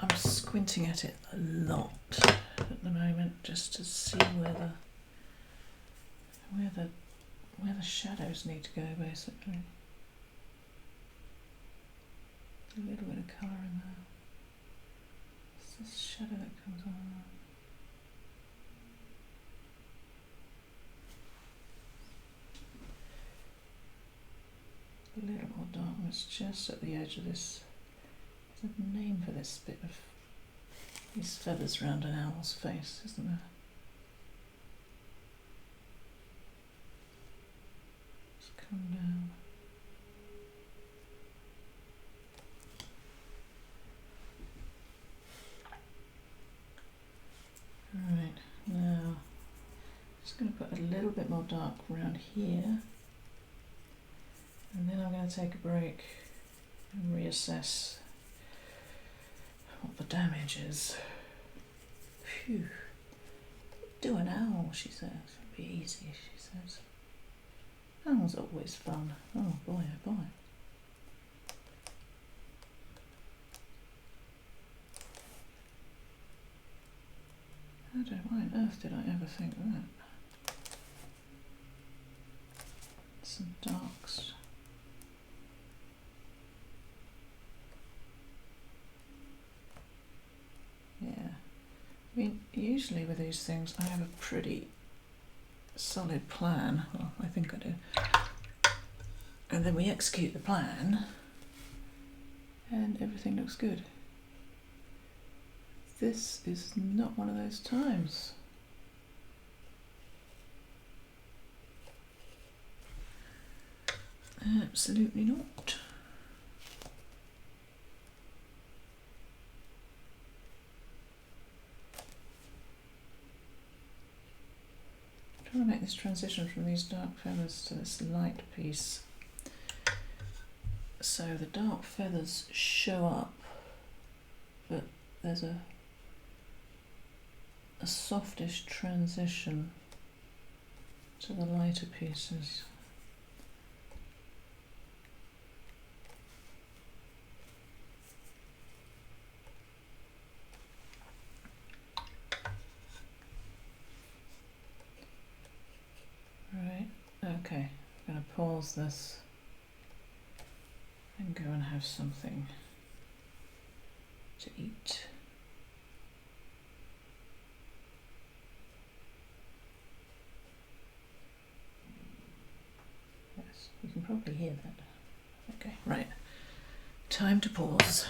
S1: I'm squinting at it a lot at the moment just to see where the shadows need to go, basically. A little bit of colour in there. It's this shadow that comes on. A little more darkness just at the edge of this. There's a name for this bit of these feathers around an owl's face, isn't there? Just come down. Right, now just going to put a little bit more dark around here, and then I'm going to take a break and reassess what the damage is. Phew. Do an owl, she says. It'll be easy, she says. Owls are always fun. Oh boy, oh boy. Why on earth did I ever think that? Some darks. Yeah, I mean, usually with these things I have a pretty solid plan. Well, I think I do. And then we execute the plan and everything looks good. This is not one of those times. Absolutely not. I'm trying to make this transition from these dark feathers to this light piece. So the dark feathers show up, but there's a softish transition to the lighter pieces. Right, okay, I'm going to pause this and go and have something to eat. You can probably hear that. Okay, right. Time to pause.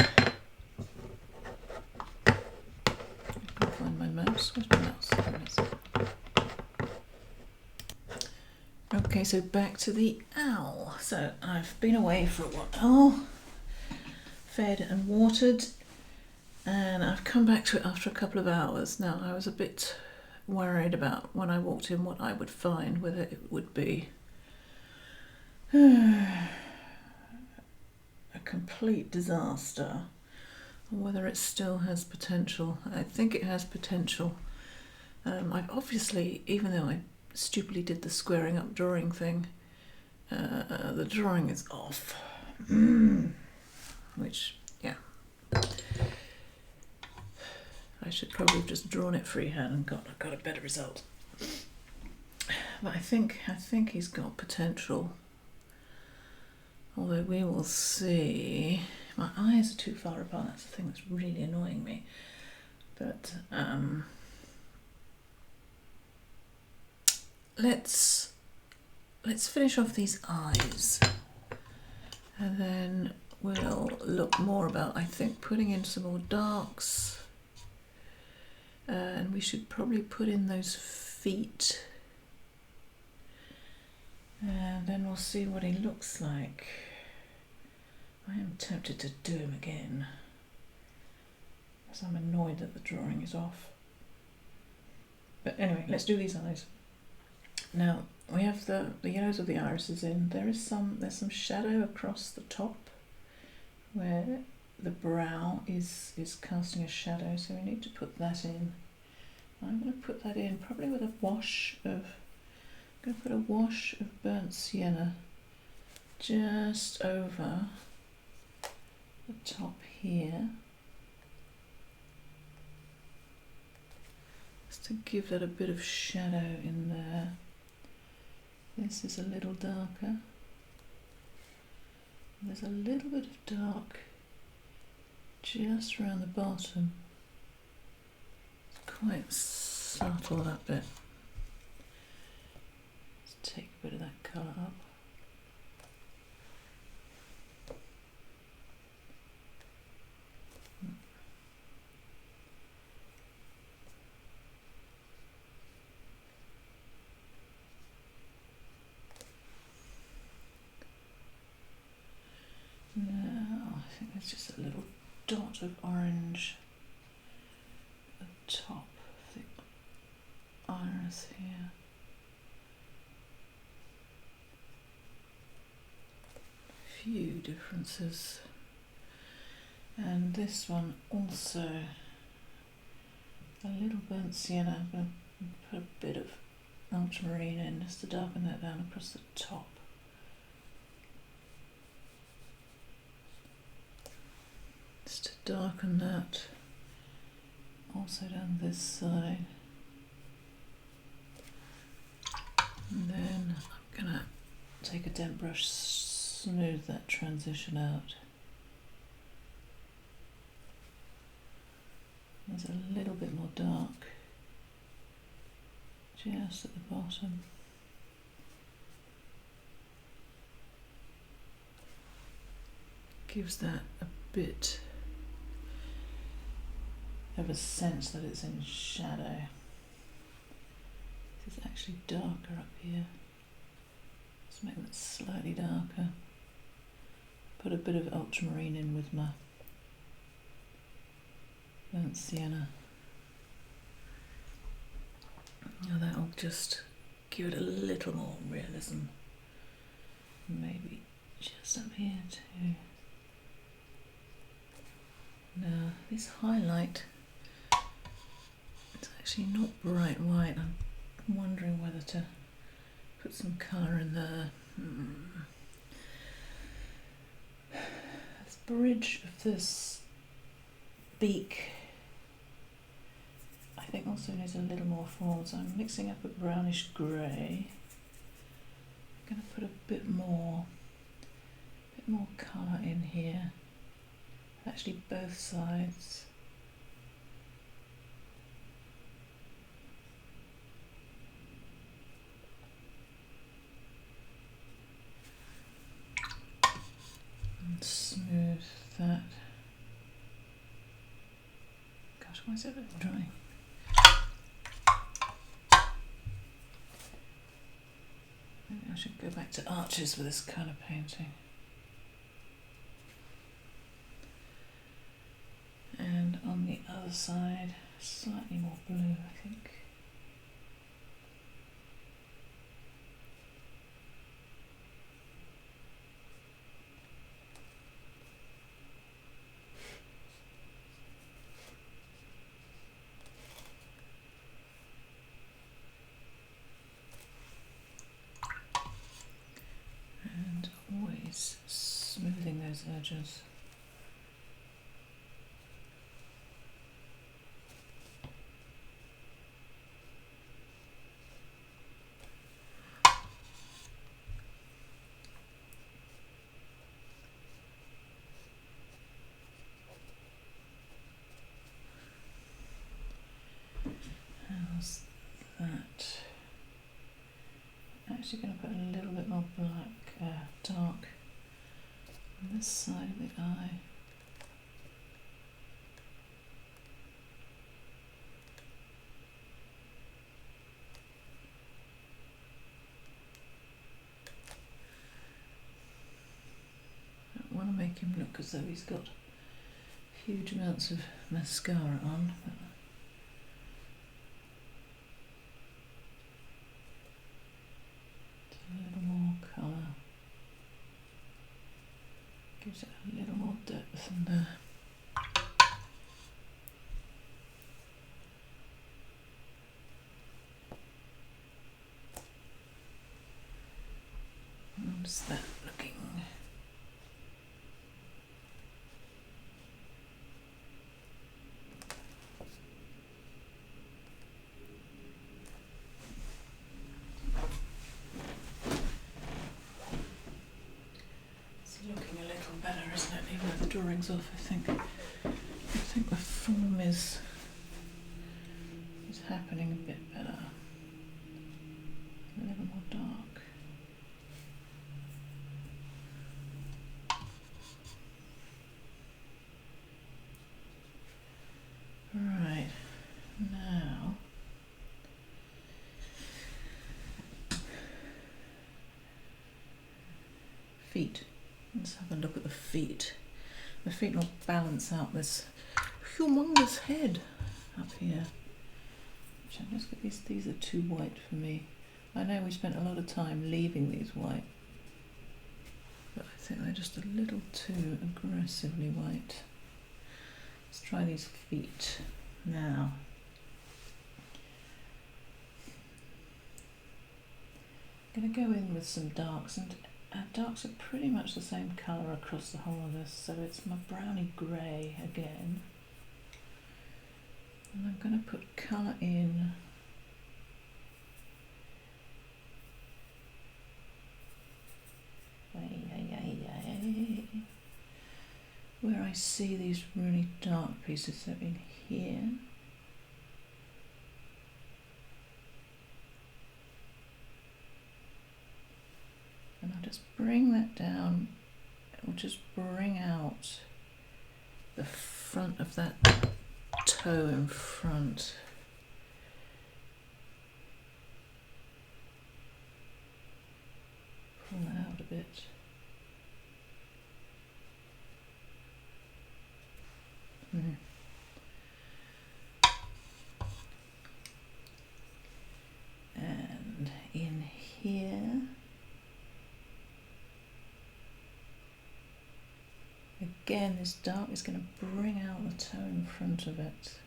S1: I can't find my mouse. Where's my mouse? There it is. Okay, so back to the owl. So I've been away for a while, fed and watered, And I've come back to it after a couple of hours. Now, I was a bit worried about when I walked in what I would find, whether it would be a complete disaster or whether it still has potential. I think it has potential. I've obviously, even though I stupidly did the squaring up drawing thing, the drawing is off. Which, yeah. I should probably have just drawn it freehand and got a better result. But I think he's got potential. Although we will see. My eyes are too far apart. That's the thing that's really annoying me. But let's finish off these eyes, and then we'll look more about, I think, putting in some more darks. And we should probably put in those feet. And then we'll see what he looks like. I am tempted to do him again, because I'm annoyed that the drawing is off. But anyway, let's do these eyes. Now, we have the yellows of the irises in. There's some shadow across the top where the brow is casting a shadow, so we need to put that in. I'm going to put that in probably with a wash of, I'm going to put a wash of burnt sienna just over the top here, just to give that a bit of shadow in there. This is a little darker. There's a little bit of dark just around the bottom. It's quite subtle, that bit. Let's take a bit of that colour up. Now, I think there's just a little dot of orange at the top of the iris here. Few differences. And this one also a little burnt sienna. I'm going to put a bit of ultramarine in just to darken that down across the top. Just to darken that also down this side. And then I'm going to take a damp brush, smooth that transition out. There's a little bit more dark just at the bottom. Gives that a bit of a sense that it's in shadow. This is actually darker up here. Let's make that slightly darker. Put a bit of ultramarine in with my burnt sienna. Now that'll just give it a little more realism. Maybe just up here too. Now this highlight, it's actually not bright white. I'm wondering whether to put some colour in there. This bridge of this beak, I think also needs a little more form, so I'm mixing up a brownish grey. I'm going to put a bit more colour in here. Actually both sides. And smooth that. Gosh, why is it dry? Maybe I should go back to arches with this kind of painting. And on other side, slightly more blue, I think. And always smoothing those edges. How's that? Actually going to put a little bit more black, dark on this side of the eye. I don't want to make him look as though he's got huge amounts of mascara on, but a little more colour gives it a little more depth and how's that looking? Better, isn't it? Even with the drawings off, I think the form is happening a bit better. A little more dark. Right, now feet. Let's have a look at the feet. The feet will balance out this humongous head up here. Which I'm just get these are too white for me. I know we spent a lot of time leaving these white, but I think they're just a little too aggressively white. Let's try these feet now. I'm going to go in with some darks, and darks are pretty much the same colour across the whole of this, so it's my browny grey again. And I'm going to put colour in where I see these really dark pieces, so in here. And I'll just bring that down. It will just bring out the front of that toe in front. Pull that out a bit. And in here, again, this dark is going to bring out the toe in front of it.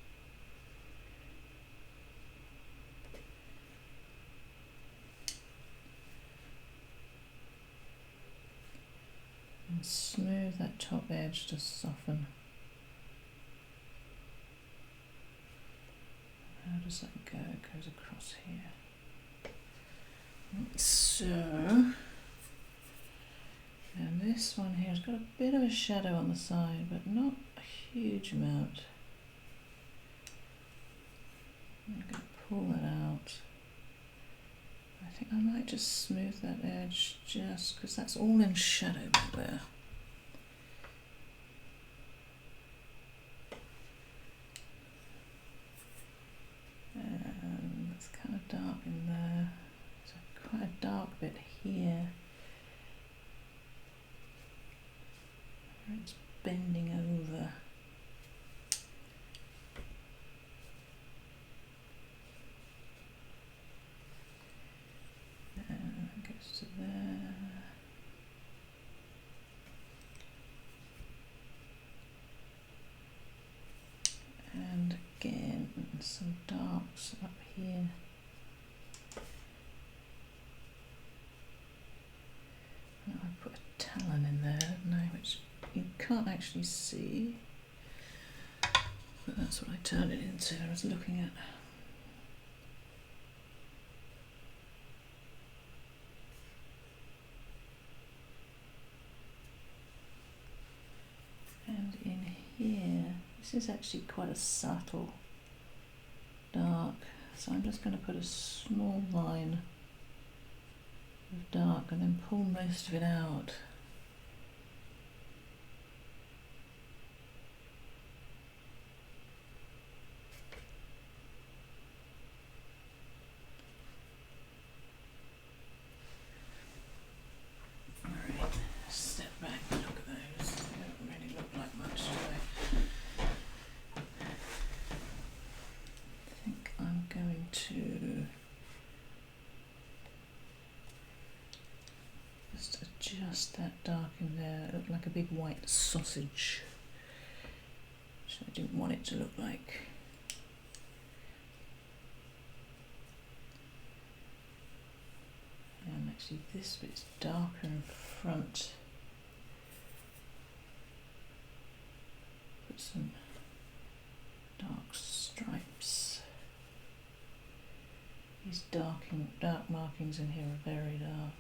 S1: And smooth that top edge to soften. How does that go? It goes across here. So, and this one here has got a bit of a shadow on the side, but not a huge amount. I'm going to pull that out. I think I might just smooth that edge just because that's all in shadow back there. And it's kind of dark in there. So quite a dark bit here. Where it's bending over. some darks up here. I put a talon in there, didn't I, which you can't actually see, but that's what I turned it into. I was looking at. And in here, this is actually quite a subtle dark, so I'm just going to put a small line of dark and then pull most of it out. Alright, step back and look at those. They don't really look like much, do they? I think I'm going to just adjust that dark in there. It looked like a big white sausage, which I didn't want it to look like. And actually this bit's darker in front. Put some dark stripes. These dark markings in here are very dark.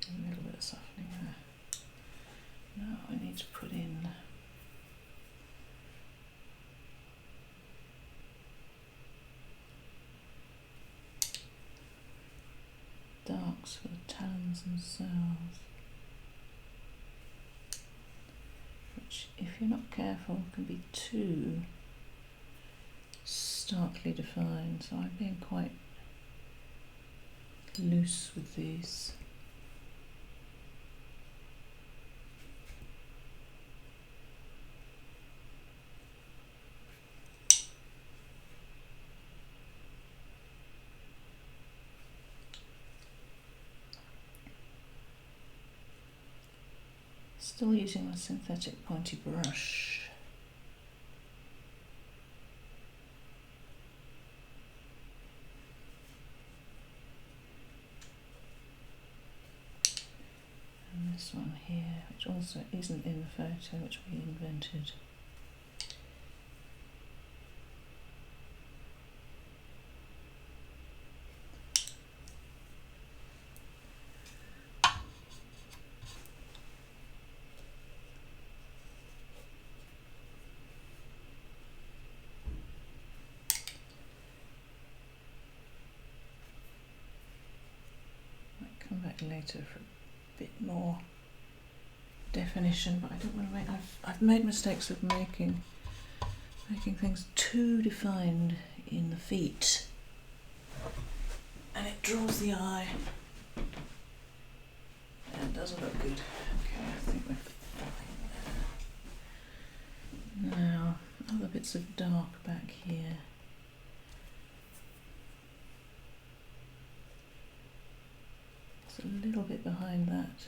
S1: A little bit of softening there. Now I need to put in darks for the talons themselves, which, if you're not careful, can be too starkly defined, so I'm being quite loose with these. Still using my synthetic pointy brush. And this one here, which also isn't in the photo, which we invented. Come back later for a bit more definition, but I don't want to make. I've made mistakes of making things too defined in the feet, and it draws the eye and doesn't look good. Okay, I think we're fine there. Now, other bits of dark back here. A little bit behind that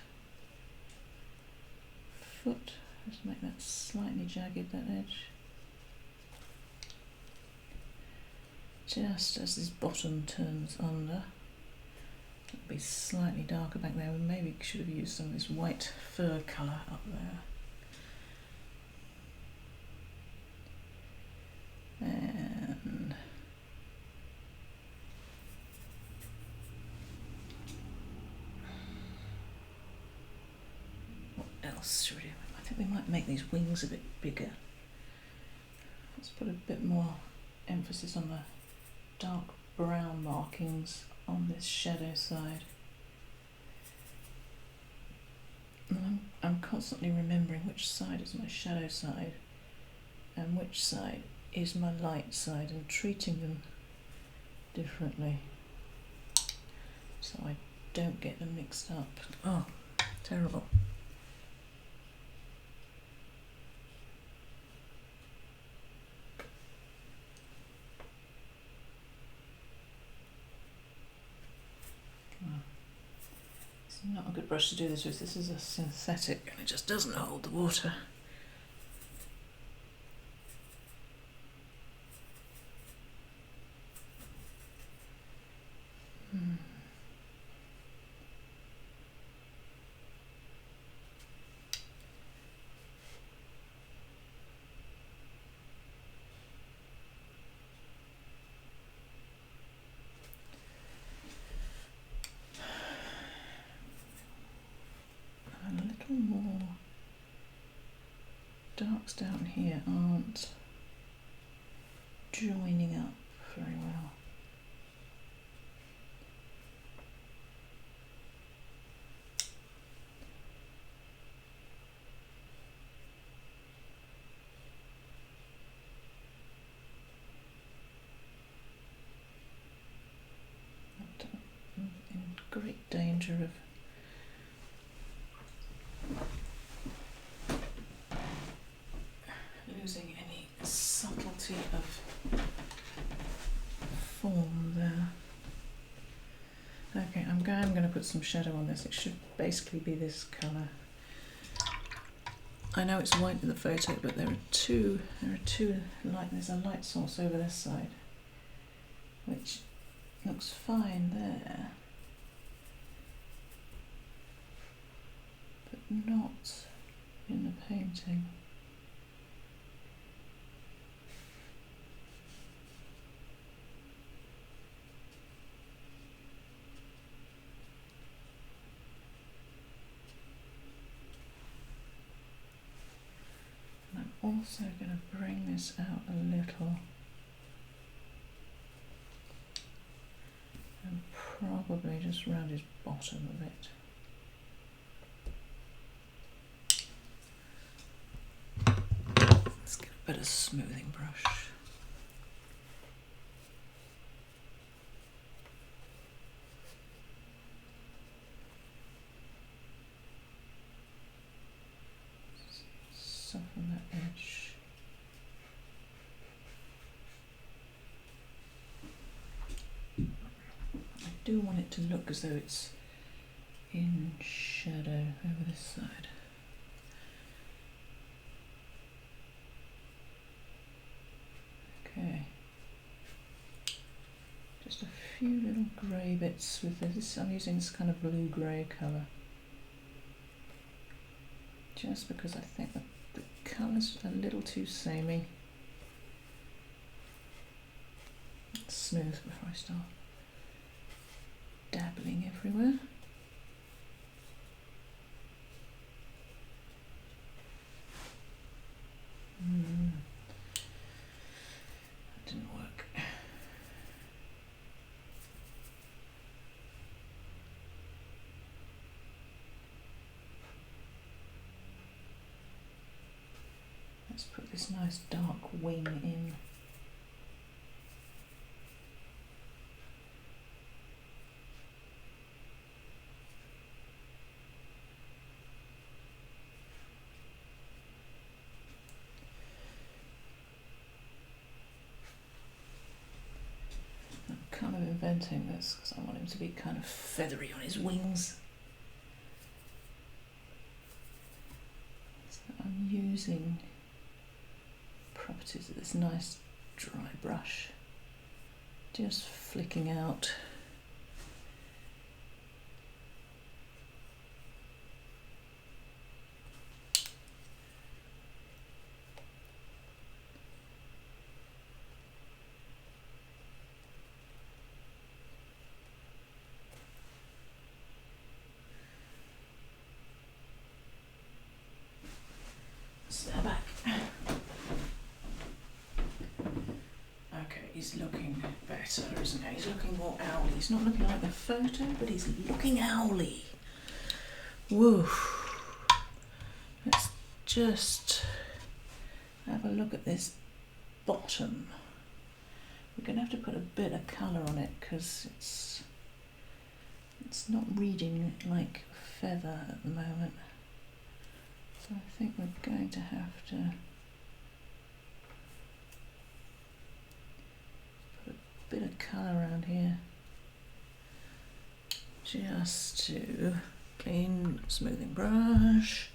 S1: foot, just make that slightly jagged, that edge. Just as this bottom turns under, it'll be slightly darker back there. We maybe should have used some of this white fur colour up there. And should we do? I think we might make these wings a bit bigger. Let's put a bit more emphasis on the dark brown markings on this shadow side. And I'm constantly remembering which side is my shadow side and which side is my light side, and treating them differently so I don't get them mixed up. Oh, terrible. It's not a good brush to do this with. This is a synthetic and it just doesn't hold the water. More darks down here aren't joining up very well. I'm in great danger of losing any subtlety of form there. Okay, I'm going to put some shadow on this. It should basically be this colour. I know it's white in the photo, but there are two light. There's a light source over this side, which looks fine there, but not in the painting. Also going to bring this out a little and probably just round his bottom a bit. Let's get a bit of smoothing brush. Soften that edge. I do want it to look as though it's in shadow over this side. Okay. Just a few little grey bits with this. I'm using this kind of blue-grey colour. Just because I think that the colour's a little too samey. Let's smooth before I start dabbling everywhere. That didn't work. Let's put this nice dark wing in. I'm kind of inventing this because I want him to be kind of feathery on his wings. So I'm using properties of this nice dry brush, just flicking out step back. He's looking better, isn't he? He's looking more owly. He's not looking like the photo, but he's looking owly. Woo. Let's just have a look at this bottom. We're going to have to put a bit of colour on it because it's not reading like feather at the moment. So I think we're going to have to bit of colour around here just to Clean smoothing brush.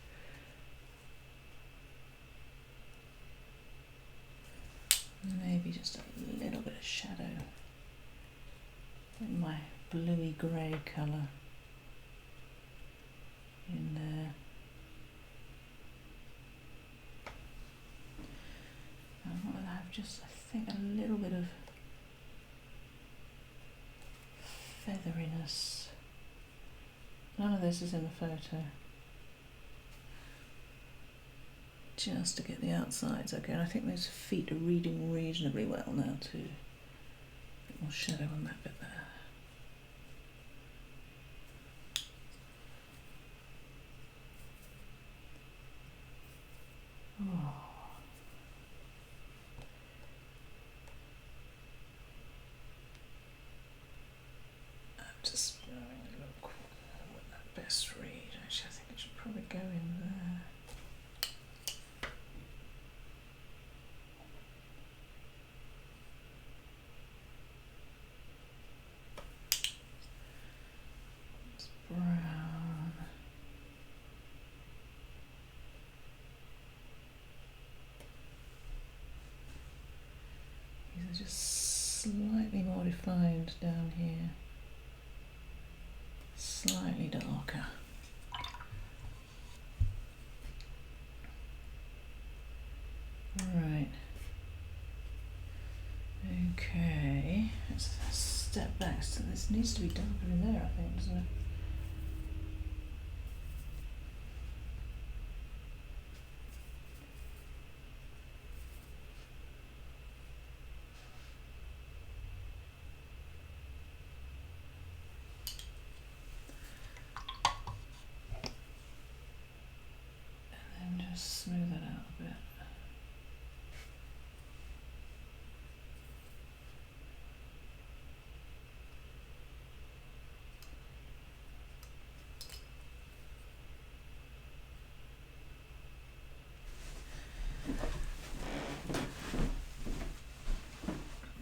S1: Maybe just a little bit of shadow in my bluey grey colour in there. And what I'll have just, I think, a little bit of featheriness. None of this is in the photo. Just to get the outsides okay, and I think those feet are reading reasonably well now too. A bit more shadow on that bit there. Oh. I'm just having a look what that best read. Actually, I think it should probably go in there. Brown. These are just slightly more defined down here. Slightly darker. Right. Okay. Let's step back. So this needs to be darker in there, I think, doesn't it? Just smooth that out a bit.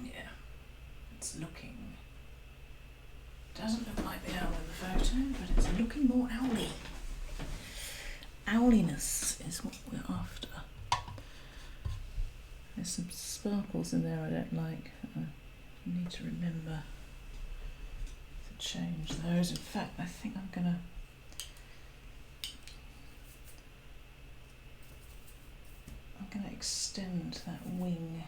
S1: Yeah, it's looking, doesn't look like the owl in the photo, but it's looking more owly. Owliness is what we're after. There's some sparkles in there I don't like. I need to remember to change those. In fact, I think I'm gonna extend that wing.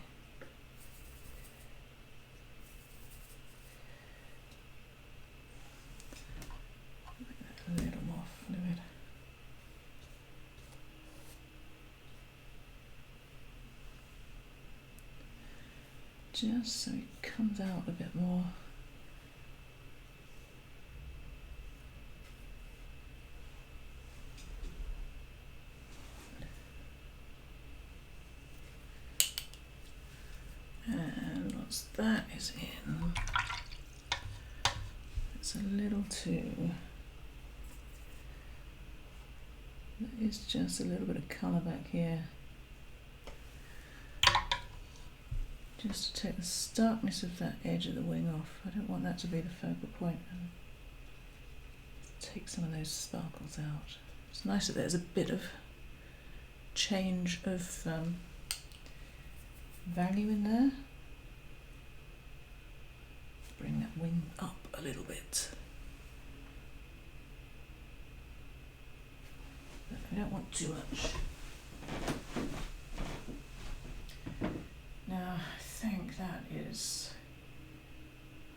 S1: A little more fluid. Just so it comes out a bit more. And once that is in, it's a little too, there is just a little bit of colour back here. Just to take the starkness of that edge of the wing off. I don't want that to be the focal point. And take some of those sparkles out. It's nice that there's a bit of change of value in there. Bring that wing up a little bit. But I don't want too much. Now, I think that is,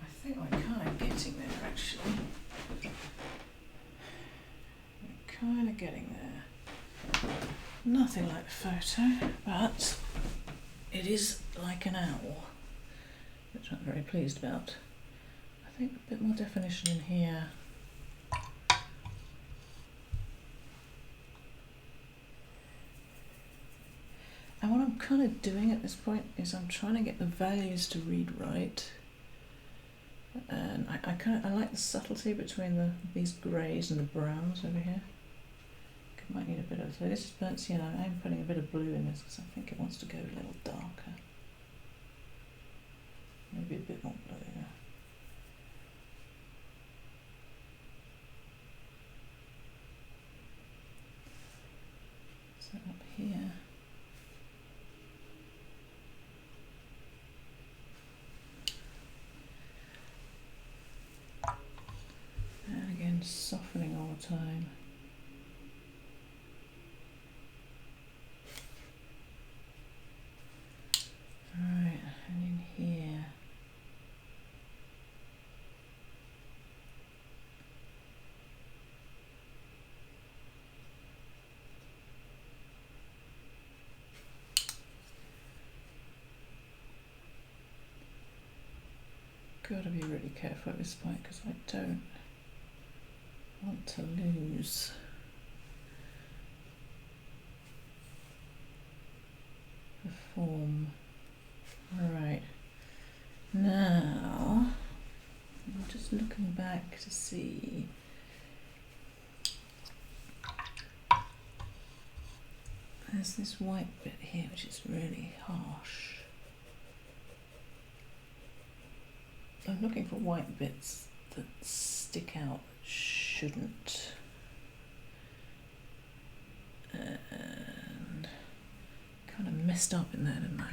S1: I think we're kind of getting there actually. We're kind of getting there. Nothing like the photo, but it is like an owl, which I'm very pleased about. I think a bit more definition in here. And what I'm kind of doing at this point is I'm trying to get the values to read right. And I like the subtlety between these greys and the browns over here. Might need a bit of, so this is burnt sienna. I'm putting a bit of blue in this because I think it wants to go a little darker. Maybe a bit more blue. So up here. And again, softening all the time. Right, and in here. Got to be really careful at this point because I don't want to lose the form. Alright, now I'm just looking back to see. There's this white bit here which is really harsh. I'm looking for white bits that stick out that shouldn't. And kind of messed up in there, didn't I?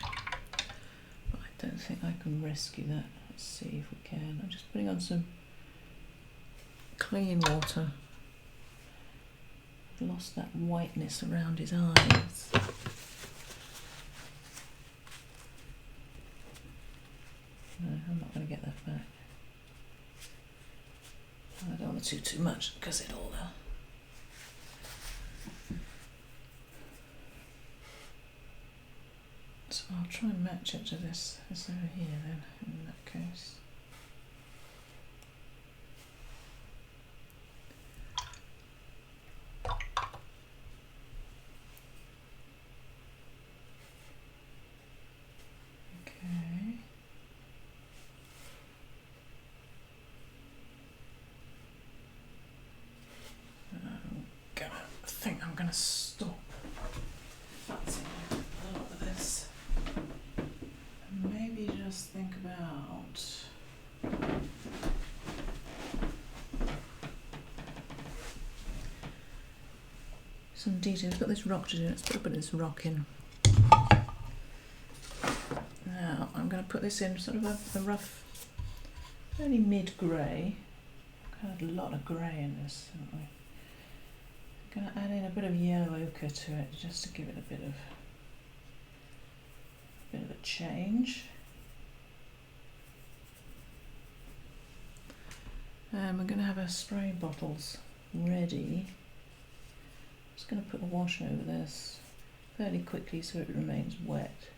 S1: But I don't think I can rescue that. Let's see if we can. I'm just putting on some clean water. I've lost that whiteness around his eyes. No, I'm not going to get that back. I don't want to do too much because it'll so I'll try and match it to this over here then, in that case. Okay. I think I'm going to stop futzing a lot of this and maybe just think about some details. We've got this rock to do. Let's put a bit of this rock in. Now I'm going to put this in sort of a rough, fairly mid-grey. I've had a lot of grey in this, haven't we? I'm going to add in a bit of yellow ochre to it just to give it a bit of a change. And we're going to have our spray bottles ready. Just going to put a wash over this fairly quickly so it remains wet.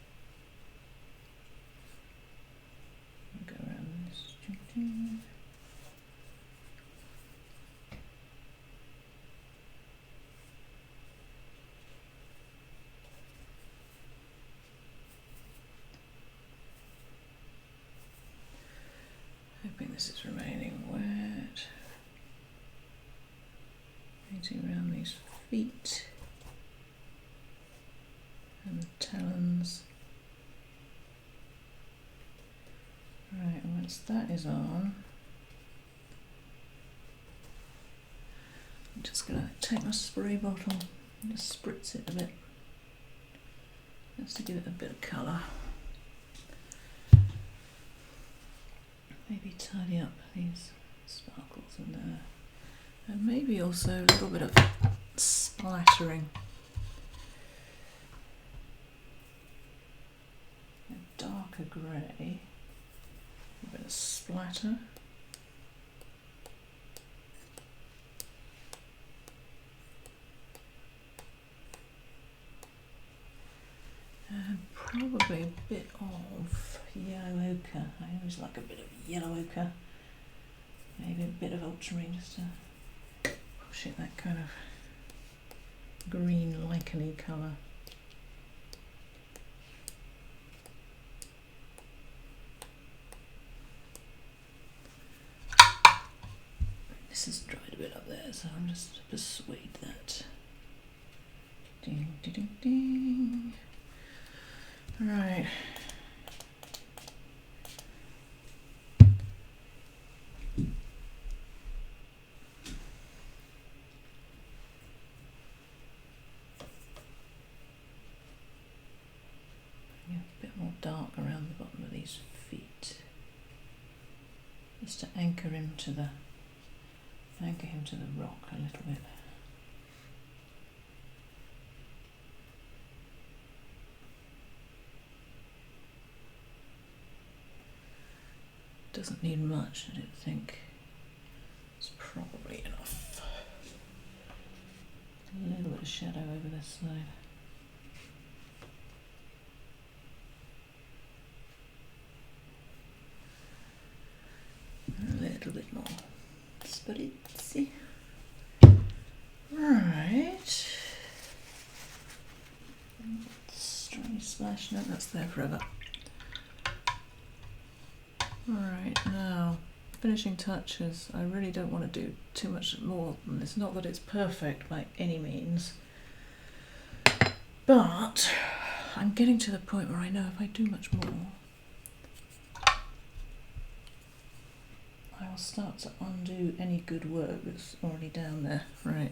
S1: Go around this. Hoping this is remaining wet. Painting around these feet and the talons. Right, once that is on, I'm just going to take my spray bottle and just spritz it a bit, just to give it a bit of colour. Maybe tidy up these sparkles in there. And maybe also a little bit of splattering. A darker grey. A bit of splatter. And probably a bit of yellow ochre. I always like a bit of yellow ochre. Maybe a bit of ultramarine just to push it that kind of green lichen-y colour. This has dried a bit up there, so I'm just persuade that. Ding, ding, ding, ding. Right. dark around the bottom of these feet, just to anchor him to the rock a little bit. Doesn't need much, I don't think. It's probably enough. A little bit of shadow over this side. A little bit more. Spritzy. Right. Stray splash. No, that's there forever. Alright, now, finishing touches. I really don't want to do too much more than this. Not that it's perfect by any means, but I'm getting to the point where I know if I do much more, I will start to undo any good work that's already down there. Right,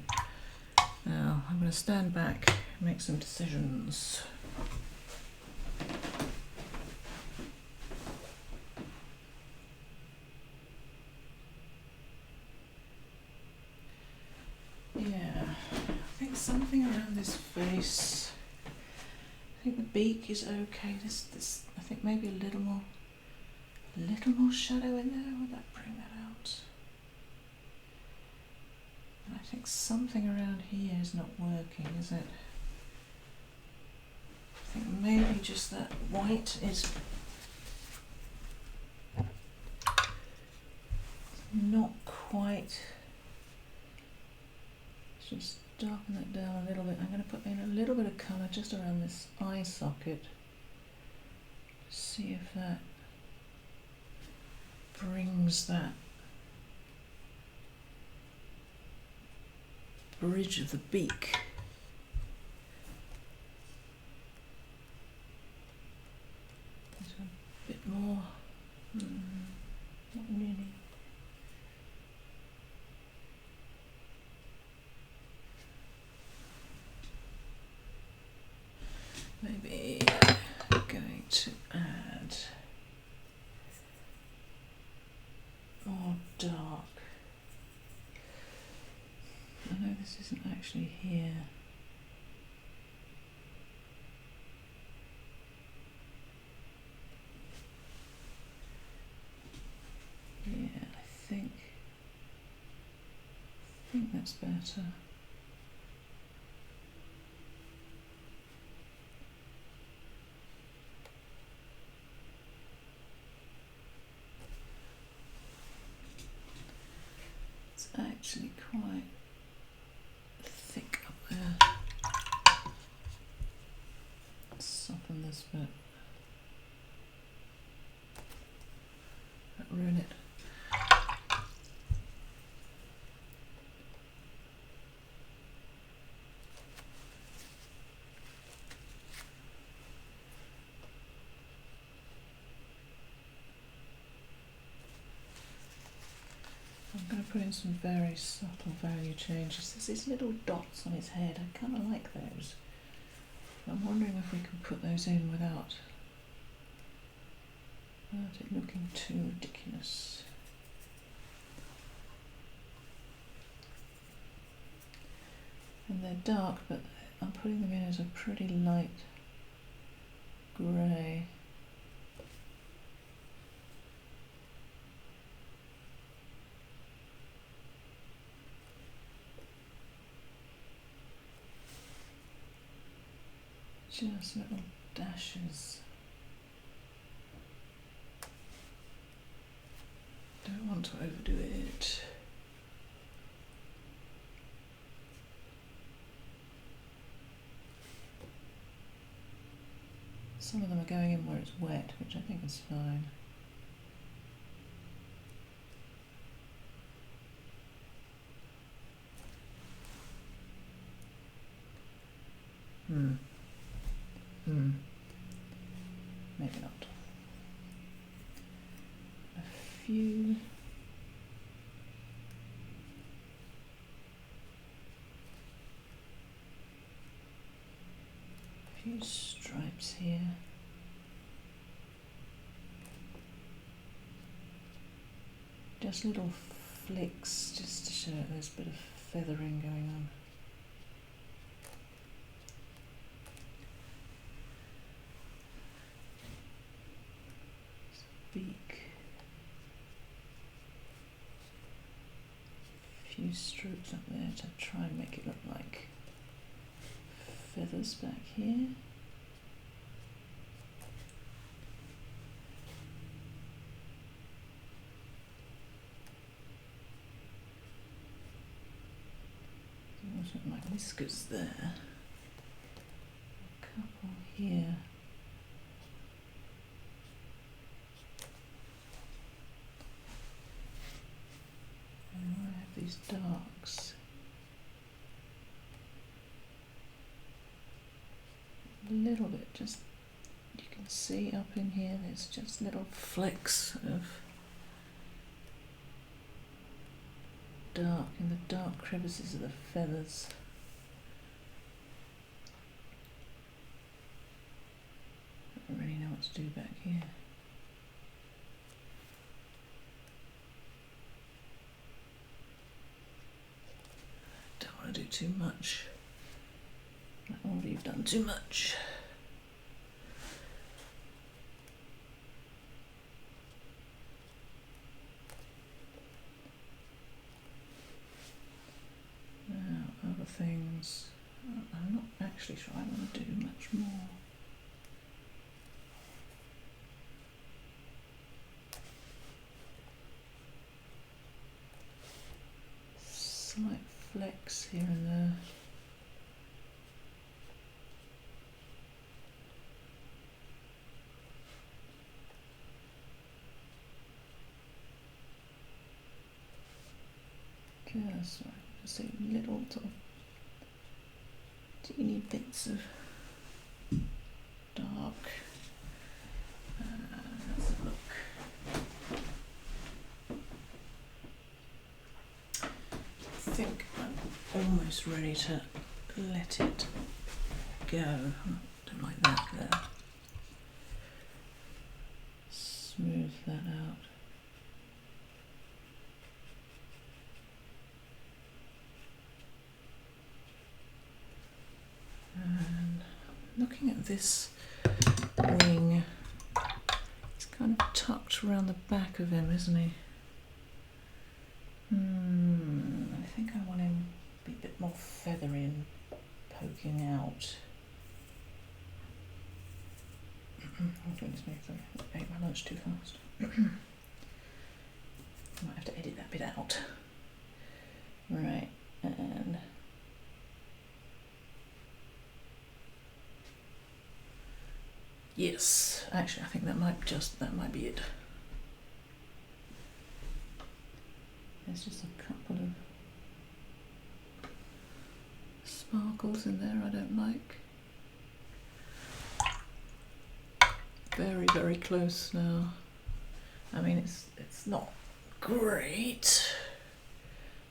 S1: now I'm going to stand back and make some decisions. Something around this face. I think the beak is okay. This I think maybe a little more shadow in there. Would that bring that out? And I think something around here is not working, is it? I think maybe just that white is not quite. Just darken that down a little bit. I'm going to put in a little bit of colour just around this eye socket. See if that brings that bridge of the beak. Just a bit more. Not really. Maybe going to add more dark. I know this isn't actually here. Yeah, I think that's better. Actually quite thick up there. Soften this bit. That ruin it. I'm going to put in some very subtle value changes. There's these little dots on his head. I kind of like those. I'm wondering if we can put those in without it looking too ridiculous. And they're dark, but I'm putting them in as a pretty light grey. Just little dashes. Don't want to overdo it. Some of them are going in where it's wet, which I think is fine. Maybe not. A few. Stripes here. Just little flicks, just to show there's a bit of feathering going on. Beak. A few strokes up there to try and make it look like feathers back here. Also my whiskers there. A couple here. And I have these darks. A little bit, just you can see up in here there's just little flecks of dark in the dark crevices of the feathers. I don't really know what to do back here. Don't want to do too much. I already have done too much. Now, other things. I'm not actually sure I want to do much more. Slight flecks here and there. Just see little sort of teeny bits of dark. Let's have a look. I think I'm almost ready to let it go. Don't like that there. Smooth that out. And looking at this wing, it's kind of tucked around the back of him, isn't he? I think I want him to be a bit more feathery and poking out. Oh goodness me, sorry, I ate my lunch too fast. I might have to edit that bit out. Right, and yes, actually I think that might be it. There's just a couple of sparkles in there I don't like. Very, very close now. I mean, it's not great.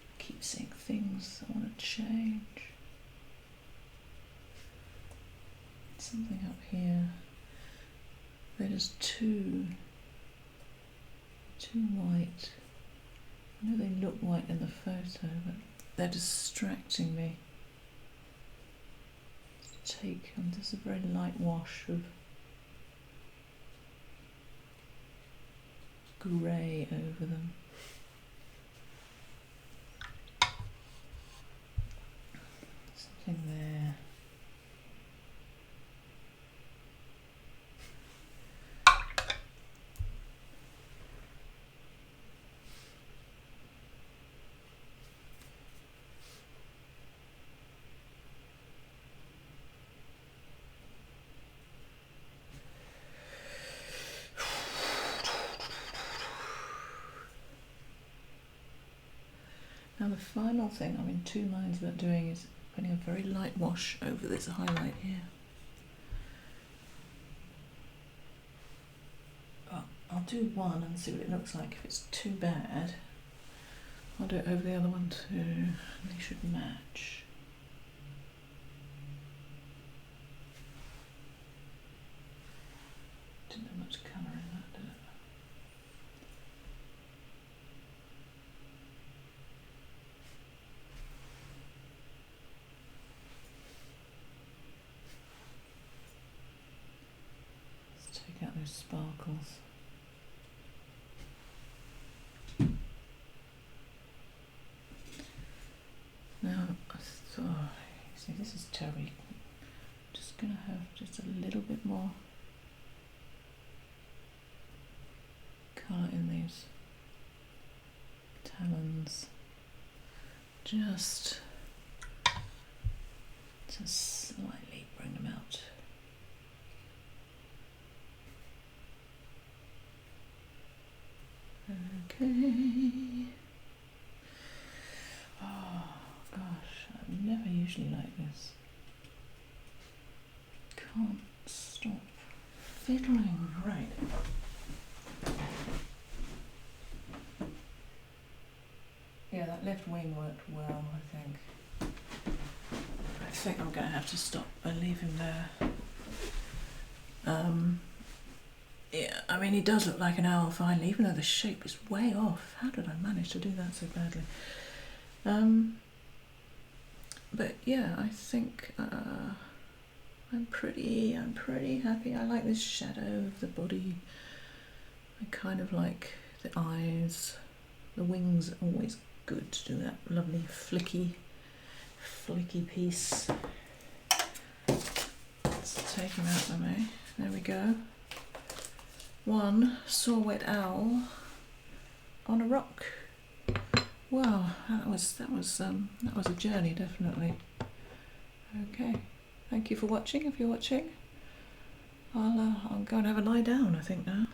S1: I keep seeing things I want to change. Something up here. There's too white. I know they look white in the photo, but they're distracting me. Let's take just a very light wash of grey over them. Something there. Now the final thing I'm in two minds about doing is putting a very light wash over this highlight here. But I'll do one and see what it looks like. If it's too bad, I'll do it over the other one too. They should match. Didn't have much colour in that, did it? those sparkles. Now, see, this is terrible. Just gonna have just a little bit more colour in these talons, just to slightly bring them out. Okay. Oh gosh, I never usually like this. Can't stop fiddling. Right. Yeah, that left wing worked well, I think. I think I'm going to have to stop and leave him there. Yeah, I mean, he does look like an owl finally, even though the shape is way off. How did I manage to do that so badly? But yeah, I think I'm pretty happy. I like this shadow of the body. I kind of like the eyes. The wings are always good to do that lovely flicky piece. Let's take him out, eh? There we go. One saw-whet owl on a rock. Wow, that was a journey, definitely. Okay, thank you for watching. If you're watching, I'll go and have a lie down, I think now.